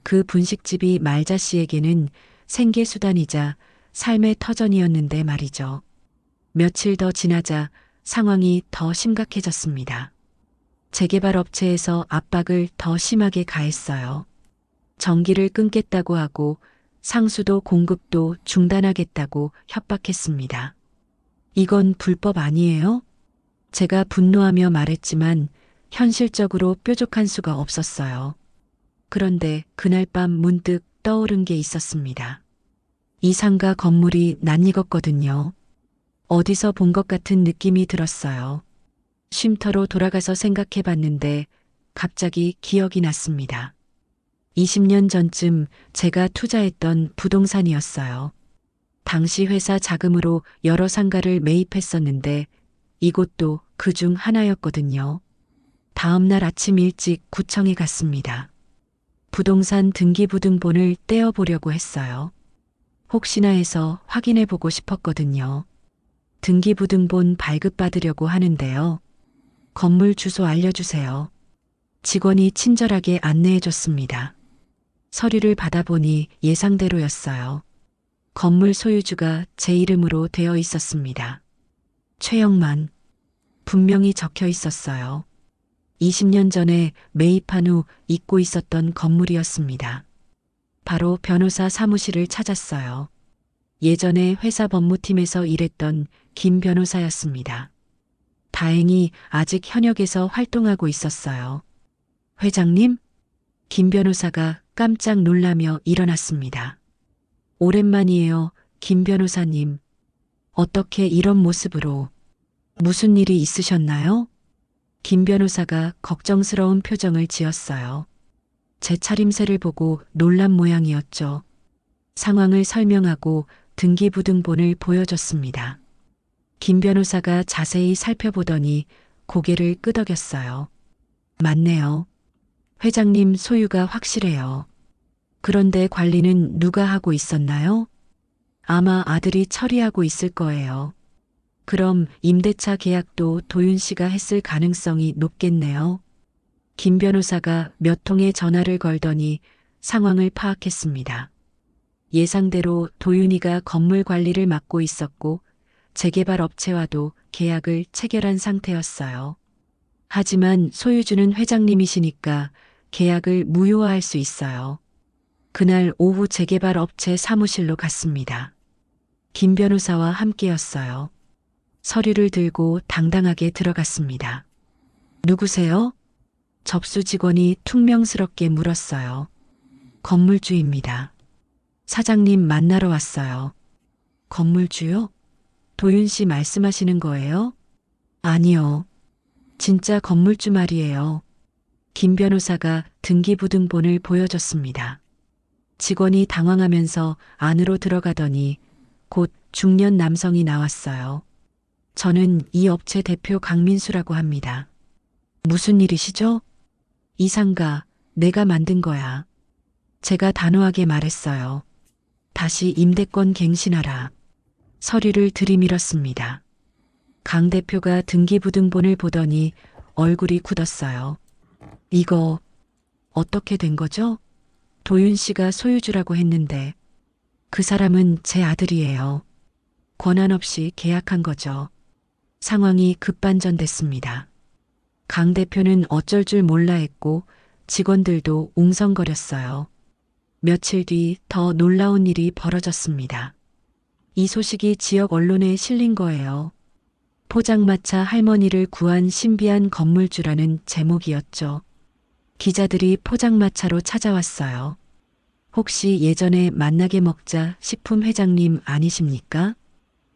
그 분식집이 말자 씨에게는 생계수단이자 삶의 터전이었는데 말이죠. 며칠 더 지나자 상황이 더 심각해졌습니다. 재개발 업체에서 압박을 더 심하게 가했어요. 전기를 끊겠다고 하고 상수도 공급도 중단하겠다고 협박했습니다. 이건 불법 아니에요? 제가 분노하며 말했지만 현실적으로 뾰족한 수가 없었어요. 그런데 그날 밤 문득 떠오른 게 있었습니다. 이 상가 건물이 낯익었거든요. 어디서 본 것 같은 느낌이 들었어요. 쉼터로 돌아가서 생각해 봤는데 갑자기 기억이 났습니다. 20년 전쯤 제가 투자했던 부동산이었어요. 당시 회사 자금으로 여러 상가를 매입했었는데 이곳도 그중 하나였거든요. 다음 날 아침 일찍 구청에 갔습니다. 부동산 등기부등본을 떼어보려고 했어요. 혹시나 해서 확인해 보고 싶었거든요. 등기부등본 발급받으려고 하는데요. 건물 주소 알려주세요. 직원이 친절하게 안내해 줬습니다. 서류를 받아보니 예상대로였어요. 건물 소유주가 제 이름으로 되어 있었습니다. 최영만. 분명히 적혀 있었어요. 20년 전에 매입한 후 잊고 있었던 건물이었습니다. 바로 변호사 사무실을 찾았어요. 예전에 회사 법무팀에서 일했던 김 변호사였습니다. 다행히 아직 현역에서 활동하고 있었어요. 회장님? 김 변호사가 깜짝 놀라며 일어났습니다. 오랜만이에요, 김 변호사님. 어떻게 이런 모습으로? 무슨 일이 있으셨나요? 김 변호사가 걱정스러운 표정을 지었어요. 제 차림새를 보고 놀란 모양이었죠. 상황을 설명하고 등기부등본을 보여줬습니다. 김 변호사가 자세히 살펴보더니 고개를 끄덕였어요. 맞네요. 회장님 소유가 확실해요. 그런데 관리는 누가 하고 있었나요? 아마 아들이 처리하고 있을 거예요. 그럼 임대차 계약도 도윤 씨가 했을 가능성이 높겠네요. 김 변호사가 몇 통의 전화를 걸더니 상황을 파악했습니다. 예상대로 도윤이가 건물 관리를 맡고 있었고 재개발 업체와도 계약을 체결한 상태였어요. 하지만 소유주는 회장님이시니까 계약을 무효화할 수 있어요. 그날 오후 재개발 업체 사무실로 갔습니다. 김 변호사와 함께였어요. 서류를 들고 당당하게 들어갔습니다. 누구세요? 접수 직원이 퉁명스럽게 물었어요. 건물주입니다. 사장님 만나러 왔어요. 건물주요? 도윤 씨 말씀하시는 거예요? 아니요. 진짜 건물주 말이에요. 김 변호사가 등기부등본을 보여줬습니다. 직원이 당황하면서 안으로 들어가더니 곧 중년 남성이 나왔어요. 저는 이 업체 대표 강민수라고 합니다. 무슨 일이시죠? 이 상가 내가 만든 거야. 제가 단호하게 말했어요. 다시 임대권 갱신하라. 서류를 들이밀었습니다. 강 대표가 등기부등본을 보더니 얼굴이 굳었어요. 이거 어떻게 된 거죠? 도윤 씨가 소유주라고 했는데 그 사람은 제 아들이에요. 권한 없이 계약한 거죠. 상황이 급반전됐습니다. 강 대표는 어쩔 줄 몰라 했고 직원들도 웅성거렸어요. 며칠 뒤 더 놀라운 일이 벌어졌습니다. 이 소식이 지역 언론에 실린 거예요. 포장마차 할머니를 구한 신비한 건물주라는 제목이었죠. 기자들이 포장마차로 찾아왔어요. 혹시 예전에 만나게 먹자 식품 회장님 아니십니까?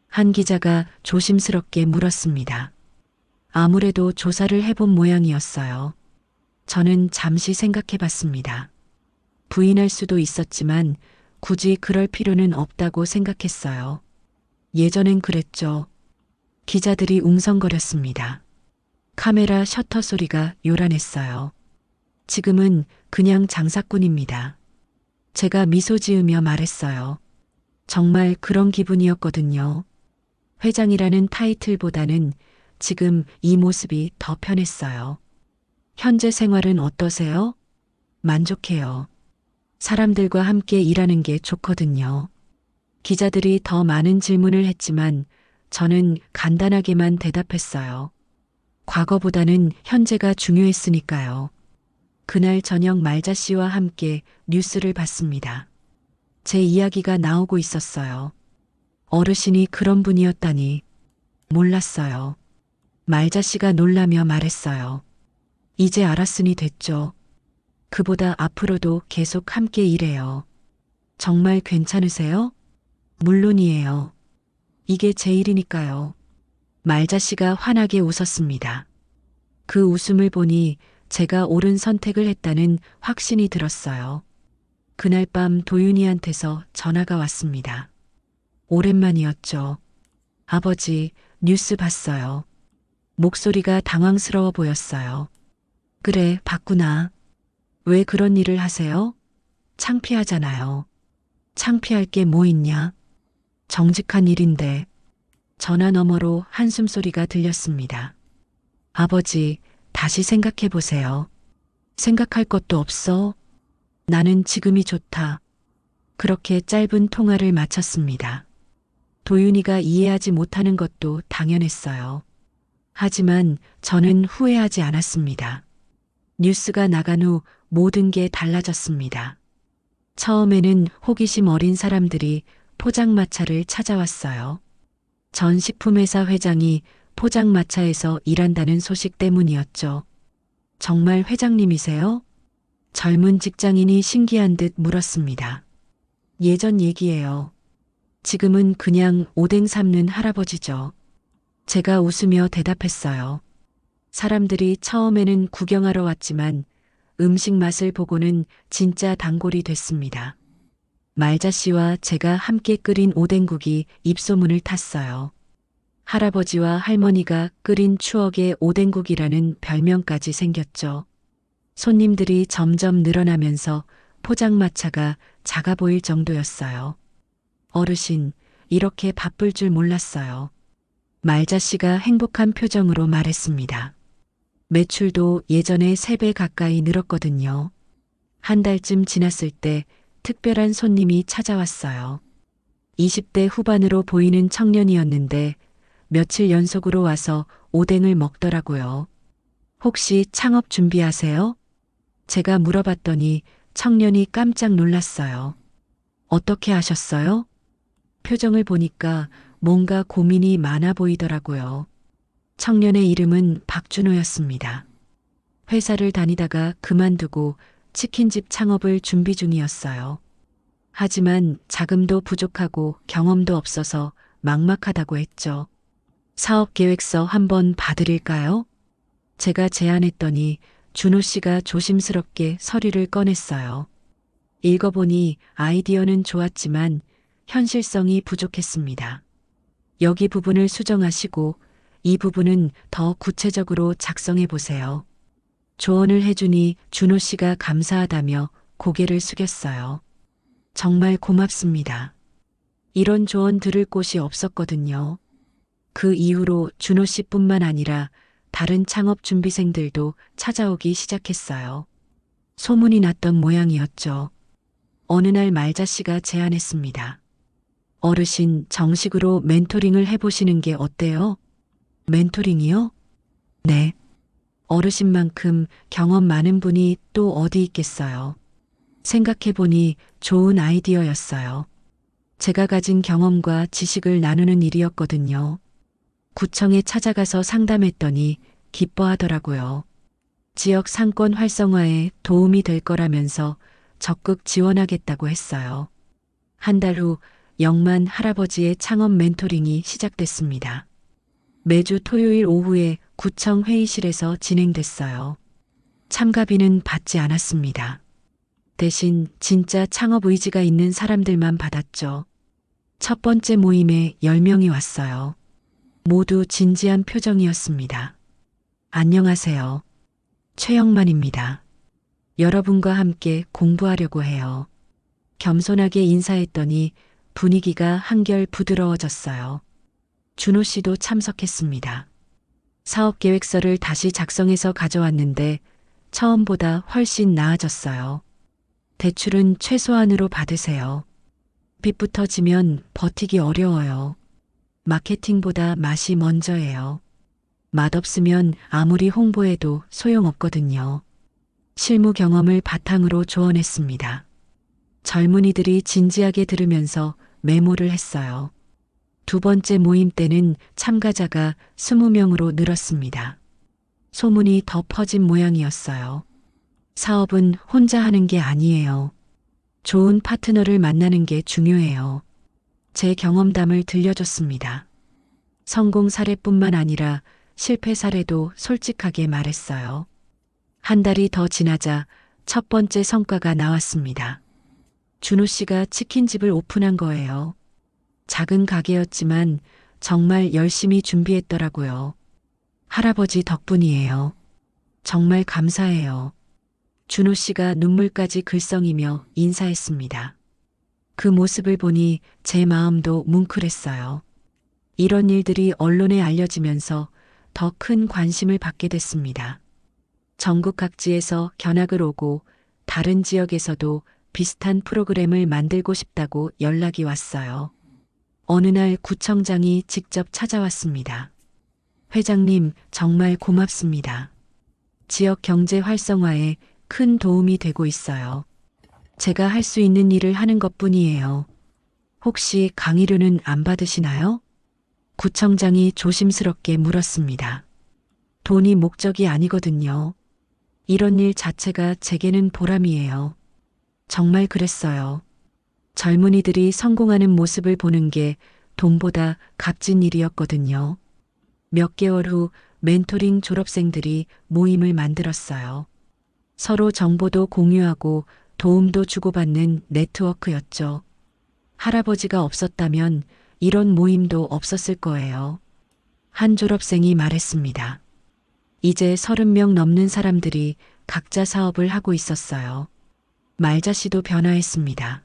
한 기자가 조심스럽게 물었습니다. 아무래도 조사를 해본 모양이었어요. 저는 잠시 생각해 봤습니다. 부인할 수도 있었지만 굳이 그럴 필요는 없다고 생각했어요. 예전엔 그랬죠. 기자들이 웅성거렸습니다. 카메라 셔터 소리가 요란했어요. 지금은 그냥 장사꾼입니다. 제가 미소 지으며 말했어요. 정말 그런 기분이었거든요. 회장이라는 타이틀보다는 지금 이 모습이 더 편했어요. 현재 생활은 어떠세요? 만족해요. 사람들과 함께 일하는 게 좋거든요. 기자들이 더 많은 질문을 했지만 저는 간단하게만 대답했어요. 과거보다는 현재가 중요했으니까요. 그날 저녁 말자 씨와 함께 뉴스를 봤습니다. 제 이야기가 나오고 있었어요. 어르신이 그런 분이었다니 몰랐어요. 말자 씨가 놀라며 말했어요. 이제 알았으니 됐죠. 그보다 앞으로도 계속 함께 일해요. 정말 괜찮으세요? 물론이에요. 이게 제 일이니까요. 말자 씨가 환하게 웃었습니다. 그 웃음을 보니 제가 옳은 선택을 했다는 확신이 들었어요. 그날 밤 도윤이한테서 전화가 왔습니다. 오랜만이었죠. 아버지, 뉴스 봤어요. 목소리가 당황스러워 보였어요. 그래, 봤구나. 왜 그런 일을 하세요? 창피하잖아요. 창피할 게 뭐 있냐? 정직한 일인데. 전화 너머로 한숨소리가 들렸습니다. 아버지, 다시 생각해 보세요. 생각할 것도 없어. 나는 지금이 좋다. 그렇게 짧은 통화를 마쳤습니다. 도윤이가 이해하지 못하는 것도 당연했어요. 하지만 저는 후회하지 않았습니다. 뉴스가 나간 후 모든 게 달라졌습니다. 처음에는 호기심 어린 사람들이 포장마차를 찾아왔어요. 전 식품회사 회장이 포장마차에서 일한다는 소식 때문이었죠. 정말 회장님이세요? 젊은 직장인이 신기한 듯 물었습니다. 예전 얘기예요. 지금은 그냥 오뎅 삶는 할아버지죠. 제가 웃으며 대답했어요. 사람들이 처음에는 구경하러 왔지만 음식 맛을 보고는 진짜 단골이 됐습니다. 말자 씨와 제가 함께 끓인 오뎅국이 입소문을 탔어요. 할아버지와 할머니가 끓인 추억의 오뎅국이라는 별명까지 생겼죠. 손님들이 점점 늘어나면서 포장마차가 작아 보일 정도였어요. 어르신, 이렇게 바쁠 줄 몰랐어요. 말자 씨가 행복한 표정으로 말했습니다. 매출도 예전에 3배 가까이 늘었거든요. 한 달쯤 지났을 때 특별한 손님이 찾아왔어요. 20대 후반으로 보이는 청년이었는데 며칠 연속으로 와서 오뎅을 먹더라고요. 혹시 창업 준비하세요? 제가 물어봤더니 청년이 깜짝 놀랐어요. 어떻게 하셨어요? 표정을 보니까 뭔가 고민이 많아 보이더라고요. 청년의 이름은 박준호였습니다. 회사를 다니다가 그만두고 치킨집 창업을 준비 중이었어요. 하지만 자금도 부족하고 경험도 없어서 막막하다고 했죠. 사업 계획서 한번 봐드릴까요? 제가 제안했더니 준호 씨가 조심스럽게 서류를 꺼냈어요. 읽어보니 아이디어는 좋았지만 현실성이 부족했습니다. 여기 부분을 수정하시고 이 부분은 더 구체적으로 작성해 보세요. 조언을 해주니 준호 씨가 감사하다며 고개를 숙였어요. 정말 고맙습니다. 이런 조언 들을 곳이 없었거든요. 그 이후로 준호 씨뿐만 아니라 다른 창업 준비생들도 찾아오기 시작했어요. 소문이 났던 모양이었죠. 어느 날 말자 씨가 제안했습니다. 어르신, 정식으로 멘토링을 해보시는 게 어때요? 멘토링이요? 네. 어르신만큼 경험 많은 분이 또 어디 있겠어요. 생각해보니 좋은 아이디어였어요. 제가 가진 경험과 지식을 나누는 일이었거든요. 구청에 찾아가서 상담했더니 기뻐하더라고요. 지역 상권 활성화에 도움이 될 거라면서 적극 지원하겠다고 했어요. 한 달 후 영만 할아버지의 창업 멘토링이 시작됐습니다. 매주 토요일 오후에 구청 회의실에서 진행됐어요. 참가비는 받지 않았습니다. 대신 진짜 창업 의지가 있는 사람들만 받았죠. 첫 번째 모임에 10명이 왔어요. 모두 진지한 표정이었습니다. 안녕하세요. 최영만입니다. 여러분과 함께 공부하려고 해요. 겸손하게 인사했더니 분위기가 한결 부드러워졌어요. 준호 씨도 참석했습니다. 사업 계획서를 다시 작성해서 가져왔는데 처음보다 훨씬 나아졌어요. 대출은 최소한으로 받으세요. 빚부터 지면 버티기 어려워요. 마케팅보다 맛이 먼저예요. 맛없으면 아무리 홍보해도 소용없거든요. 실무 경험을 바탕으로 조언했습니다. 젊은이들이 진지하게 들으면서 메모를 했어요. 두 번째 모임 때는 참가자가 20명으로 늘었습니다. 소문이 더 퍼진 모양이었어요. 사업은 혼자 하는 게 아니에요. 좋은 파트너를 만나는 게 중요해요. 제 경험담을 들려줬습니다. 성공 사례뿐만 아니라 실패 사례도 솔직하게 말했어요. 한 달이 더 지나자 첫 번째 성과가 나왔습니다. 준호 씨가 치킨집을 오픈한 거예요. 작은 가게였지만 정말 열심히 준비했더라고요. 할아버지 덕분이에요. 정말 감사해요. 준호 씨가 눈물까지 글썽이며 인사했습니다. 그 모습을 보니 제 마음도 뭉클했어요. 이런 일들이 언론에 알려지면서 더 큰 관심을 받게 됐습니다. 전국 각지에서 견학을 오고 다른 지역에서도 비슷한 프로그램을 만들고 싶다고 연락이 왔어요. 어느 날 구청장이 직접 찾아왔습니다. 회장님, 정말 고맙습니다. 지역 경제 활성화에 큰 도움이 되고 있어요. 제가 할 수 있는 일을 하는 것뿐이에요. 혹시 강의료는 안 받으시나요? 구청장이 조심스럽게 물었습니다. 돈이 목적이 아니거든요. 이런 일 자체가 제게는 보람이에요. 정말 그랬어요. 젊은이들이 성공하는 모습을 보는 게 돈보다 값진 일이었거든요. 몇 개월 후 멘토링 졸업생들이 모임을 만들었어요. 서로 정보도 공유하고 도움도 주고받는 네트워크였죠. 할아버지가 없었다면 이런 모임도 없었을 거예요. 한 졸업생이 말했습니다. 이제 30명 넘는 사람들이 각자 사업을 하고 있었어요. 말자씨도 변화했습니다.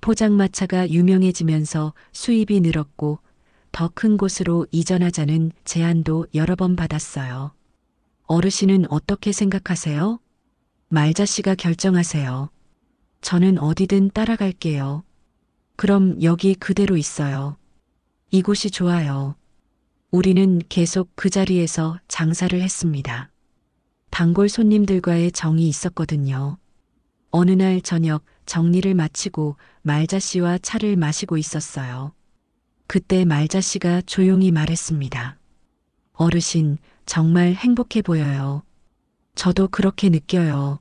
포장마차가 유명해지면서 수입이 늘었고 더 큰 곳으로 이전하자는 제안도 여러 번 받았어요. 어르신은 어떻게 생각하세요? 말자씨가 결정하세요. 저는 어디든 따라갈게요. 그럼 여기 그대로 있어요. 이곳이 좋아요. 우리는 계속 그 자리에서 장사를 했습니다. 단골 손님들과의 정이 있었거든요. 어느 날 저녁 정리를 마치고 말자씨와 차를 마시고 있었어요. 그때 말자씨가 조용히 말했습니다. 어르신, 정말 행복해 보여요. 저도 그렇게 느껴요.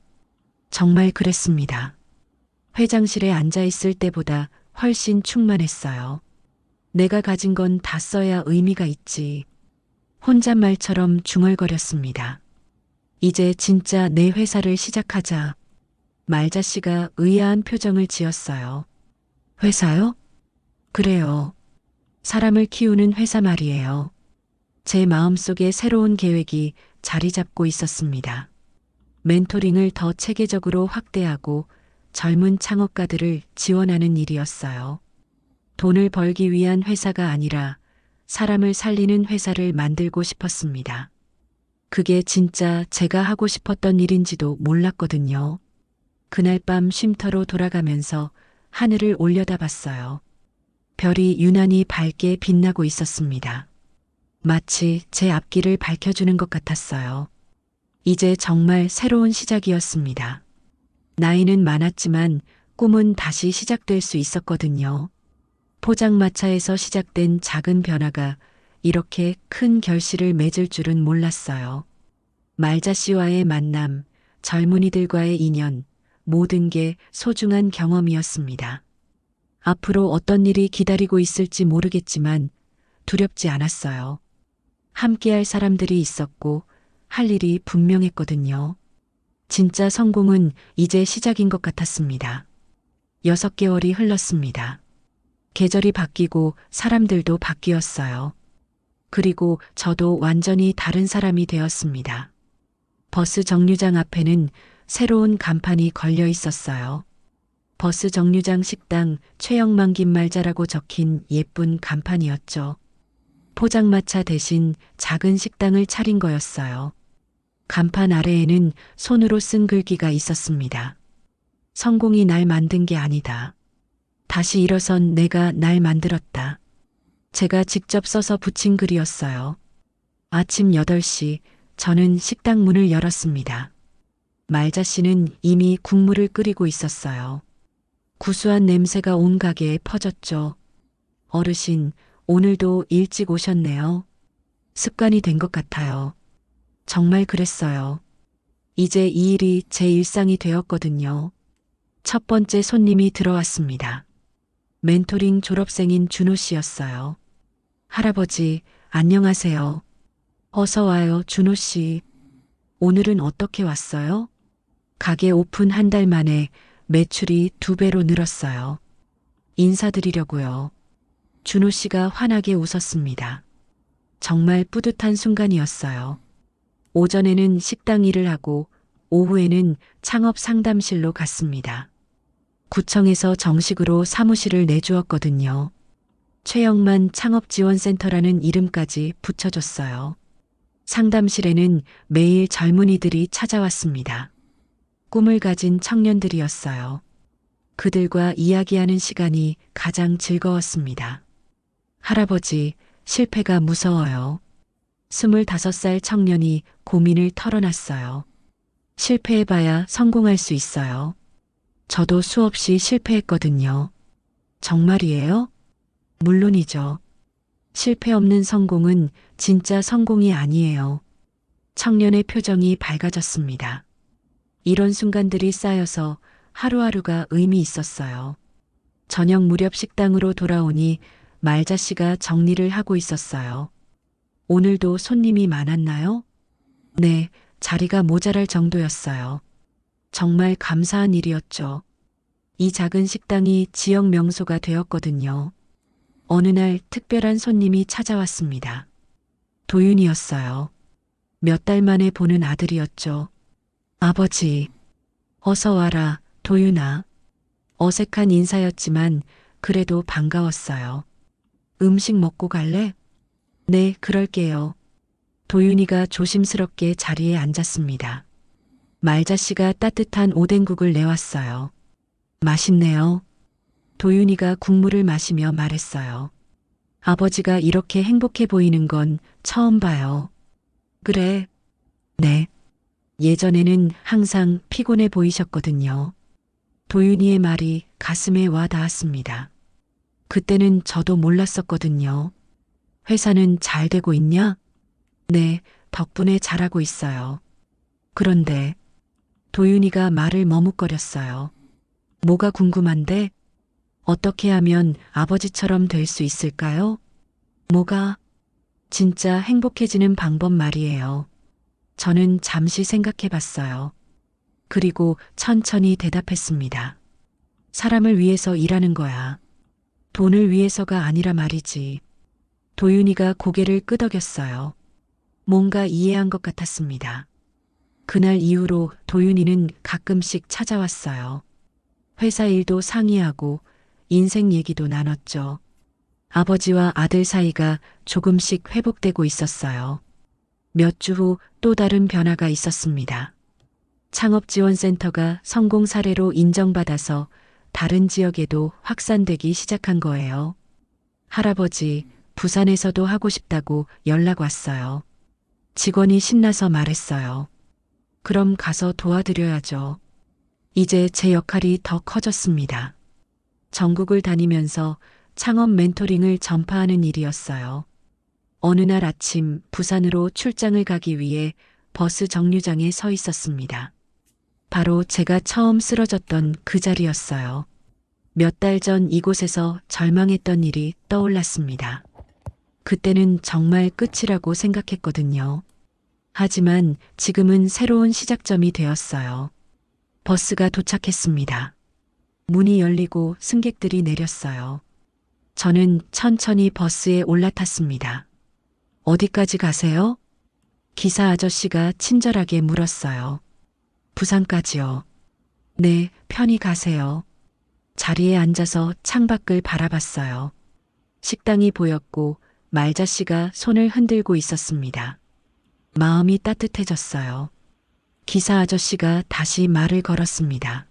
정말 그랬습니다. 회장실에 앉아 있을 때보다 훨씬 충만했어요. 내가 가진 건 다 써야 의미가 있지. 혼잣말처럼 중얼거렸습니다. 이제 진짜 내 회사를 시작하자. 말자씨가 의아한 표정을 지었어요. 회사요? 그래요. 사람을 키우는 회사 말이에요. 제 마음속에 새로운 계획이 자리 잡고 있었습니다. 멘토링을 더 체계적으로 확대하고 젊은 창업가들을 지원하는 일이었어요. 돈을 벌기 위한 회사가 아니라 사람을 살리는 회사를 만들고 싶었습니다. 그게 진짜 제가 하고 싶었던 일인지도 몰랐거든요. 그날 밤 쉼터로 돌아가면서 하늘을 올려다봤어요. 별이 유난히 밝게 빛나고 있었습니다. 마치 제 앞길을 밝혀주는 것 같았어요. 이제 정말 새로운 시작이었습니다. 나이는 많았지만 꿈은 다시 시작될 수 있었거든요. 포장마차에서 시작된 작은 변화가 이렇게 큰 결실을 맺을 줄은 몰랐어요. 말자씨와의 만남, 젊은이들과의 인연, 모든 게 소중한 경험이었습니다. 앞으로 어떤 일이 기다리고 있을지 모르겠지만 두렵지 않았어요. 함께할 사람들이 있었고 할 일이 분명했거든요. 진짜 성공은 이제 시작인 것 같았습니다. 6개월이 흘렀습니다. 계절이 바뀌고 사람들도 바뀌었어요. 그리고 저도 완전히 다른 사람이 되었습니다. 버스 정류장 앞에는 새로운 간판이 걸려 있었어요. 버스 정류장 식당 최영만 김말자라고 적힌 예쁜 간판이었죠. 포장마차 대신 작은 식당을 차린 거였어요. 간판 아래에는 손으로 쓴 글귀가 있었습니다. 성공이 날 만든 게 아니다. 다시 일어선 내가 날 만들었다. 제가 직접 써서 붙인 글이었어요. 아침 8시 저는 식당 문을 열었습니다. 말자 씨는 이미 국물을 끓이고 있었어요. 구수한 냄새가 온 가게에 퍼졌죠. 어르신, 오늘도 일찍 오셨네요. 습관이 된 것 같아요. 정말 그랬어요. 이제 이 일이 제 일상이 되었거든요. 첫 번째 손님이 들어왔습니다. 멘토링 졸업생인 준호 씨였어요. 할아버지, 안녕하세요. 어서 와요, 준호 씨. 오늘은 어떻게 왔어요? 가게 오픈 한 달 만에 매출이 2배로 늘었어요. 인사드리려고요. 준호 씨가 환하게 웃었습니다. 정말 뿌듯한 순간이었어요. 오전에는 식당 일을 하고 오후에는 창업 상담실로 갔습니다. 구청에서 정식으로 사무실을 내주었거든요. 최영만 창업지원센터라는 이름까지 붙여줬어요. 상담실에는 매일 젊은이들이 찾아왔습니다. 꿈을 가진 청년들이었어요. 그들과 이야기하는 시간이 가장 즐거웠습니다. 할아버지, 실패가 무서워요. 25살 청년이 고민을 털어놨어요. 실패해봐야 성공할 수 있어요. 저도 수없이 실패했거든요. 정말이에요? 물론이죠. 실패 없는 성공은 진짜 성공이 아니에요. 청년의 표정이 밝아졌습니다. 이런 순간들이 쌓여서 하루하루가 의미 있었어요. 저녁 무렵 식당으로 돌아오니 말자 씨가 정리를 하고 있었어요. 오늘도 손님이 많았나요? 네, 자리가 모자랄 정도였어요. 정말 감사한 일이었죠. 이 작은 식당이 지역 명소가 되었거든요. 어느 날 특별한 손님이 찾아왔습니다. 도윤이었어요. 몇 달 만에 보는 아들이었죠. 아버지, 어서 와라, 도윤아. 어색한 인사였지만 그래도 반가웠어요. 음식 먹고 갈래? 네, 그럴게요. 도윤이가 조심스럽게 자리에 앉았습니다. 말자 씨가 따뜻한 오뎅국을 내왔어요. 맛있네요. 도윤이가 국물을 마시며 말했어요. 아버지가 이렇게 행복해 보이는 건 처음 봐요. 그래? 네. 예전에는 항상 피곤해 보이셨거든요. 도윤이의 말이 가슴에 와 닿았습니다. 그때는 저도 몰랐었거든요. 회사는 잘 되고 있냐? 네, 덕분에 잘하고 있어요. 그런데 도윤이가 말을 머뭇거렸어요. 뭐가 궁금한데? 어떻게 하면 아버지처럼 될 수 있을까요? 뭐가? 진짜 행복해지는 방법 말이에요. 저는 잠시 생각해 봤어요. 그리고 천천히 대답했습니다. 사람을 위해서 일하는 거야. 돈을 위해서가 아니라 말이지. 도윤이가 고개를 끄덕였어요. 뭔가 이해한 것 같았습니다. 그날 이후로 도윤이는 가끔씩 찾아왔어요. 회사 일도 상의하고 인생 얘기도 나눴죠. 아버지와 아들 사이가 조금씩 회복되고 있었어요. 몇 주 후 또 다른 변화가 있었습니다. 창업지원센터가 성공 사례로 인정받아서 다른 지역에도 확산되기 시작한 거예요. 할아버지, 부산에서도 하고 싶다고 연락 왔어요. 직원이 신나서 말했어요. 그럼 가서 도와드려야죠. 이제 제 역할이 더 커졌습니다. 전국을 다니면서 창업 멘토링을 전파하는 일이었어요. 어느 날 아침 부산으로 출장을 가기 위해 버스 정류장에 서 있었습니다. 바로 제가 처음 쓰러졌던 그 자리였어요. 몇 달 전 이곳에서 절망했던 일이 떠올랐습니다. 그때는 정말 끝이라고 생각했거든요. 하지만 지금은 새로운 시작점이 되었어요. 버스가 도착했습니다. 문이 열리고 승객들이 내렸어요. 저는 천천히 버스에 올라탔습니다. 어디까지 가세요? 기사 아저씨가 친절하게 물었어요. 부산까지요. 네, 편히 가세요. 자리에 앉아서 창밖을 바라봤어요. 식당이 보였고 말자씨가 손을 흔들고 있었습니다. 마음이 따뜻해졌어요. 기사 아저씨가 다시 말을 걸었습니다.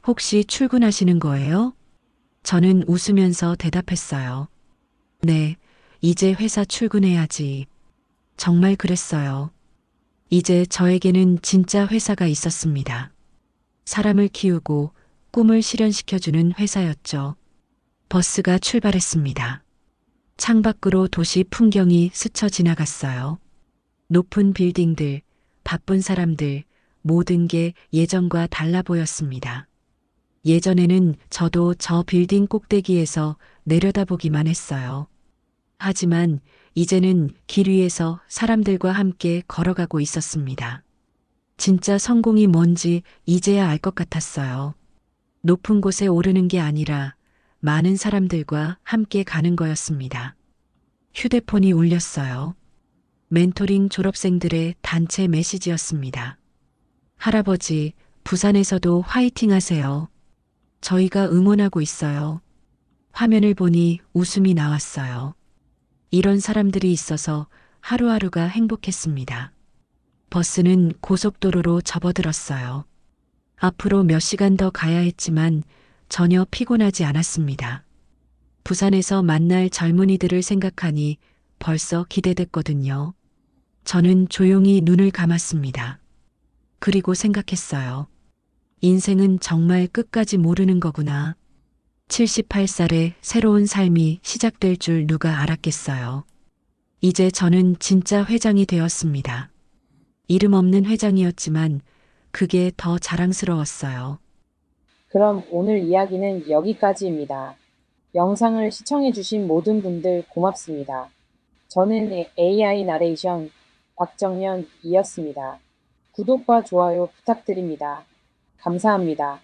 혹시 출근하시는 거예요? 저는 웃으면서 대답했어요. 네, 이제 회사 출근해야지. 정말 그랬어요. 이제 저에게는 진짜 회사가 있었습니다. 사람을 키우고 꿈을 실현시켜주는 회사였죠. 버스가 출발했습니다. 창밖으로 도시 풍경이 스쳐 지나갔어요. 높은 빌딩들, 바쁜 사람들, 모든 게 예전과 달라 보였습니다. 예전에는 저도 저 빌딩 꼭대기에서 내려다보기만 했어요. 하지만 이제는 길 위에서 사람들과 함께 걸어가고 있었습니다. 진짜 성공이 뭔지 이제야 알 것 같았어요. 높은 곳에 오르는 게 아니라 많은 사람들과 함께 가는 거였습니다. 휴대폰이 울렸어요. 멘토링 졸업생들의 단체 메시지였습니다. 할아버지, 부산에서도 화이팅 하세요. 저희가 응원하고 있어요. 화면을 보니 웃음이 나왔어요. 이런 사람들이 있어서 하루하루가 행복했습니다. 버스는 고속도로로 접어들었어요. 앞으로 몇 시간 더 가야 했지만 전혀 피곤하지 않았습니다. 부산에서 만날 젊은이들을 생각하니 벌써 기대됐거든요. 저는 조용히 눈을 감았습니다. 그리고 생각했어요. 인생은 정말 끝까지 모르는 거구나. 78살에 새로운 삶이 시작될 줄 누가 알았겠어요. 이제 저는 진짜 회장이 되었습니다. 이름 없는 회장이었지만 그게 더 자랑스러웠어요. 그럼 오늘 이야기는 여기까지입니다. 영상을 시청해주신 모든 분들 고맙습니다. 저는 AI 나레이션 박정현이었습니다. 구독과 좋아요 부탁드립니다. 감사합니다.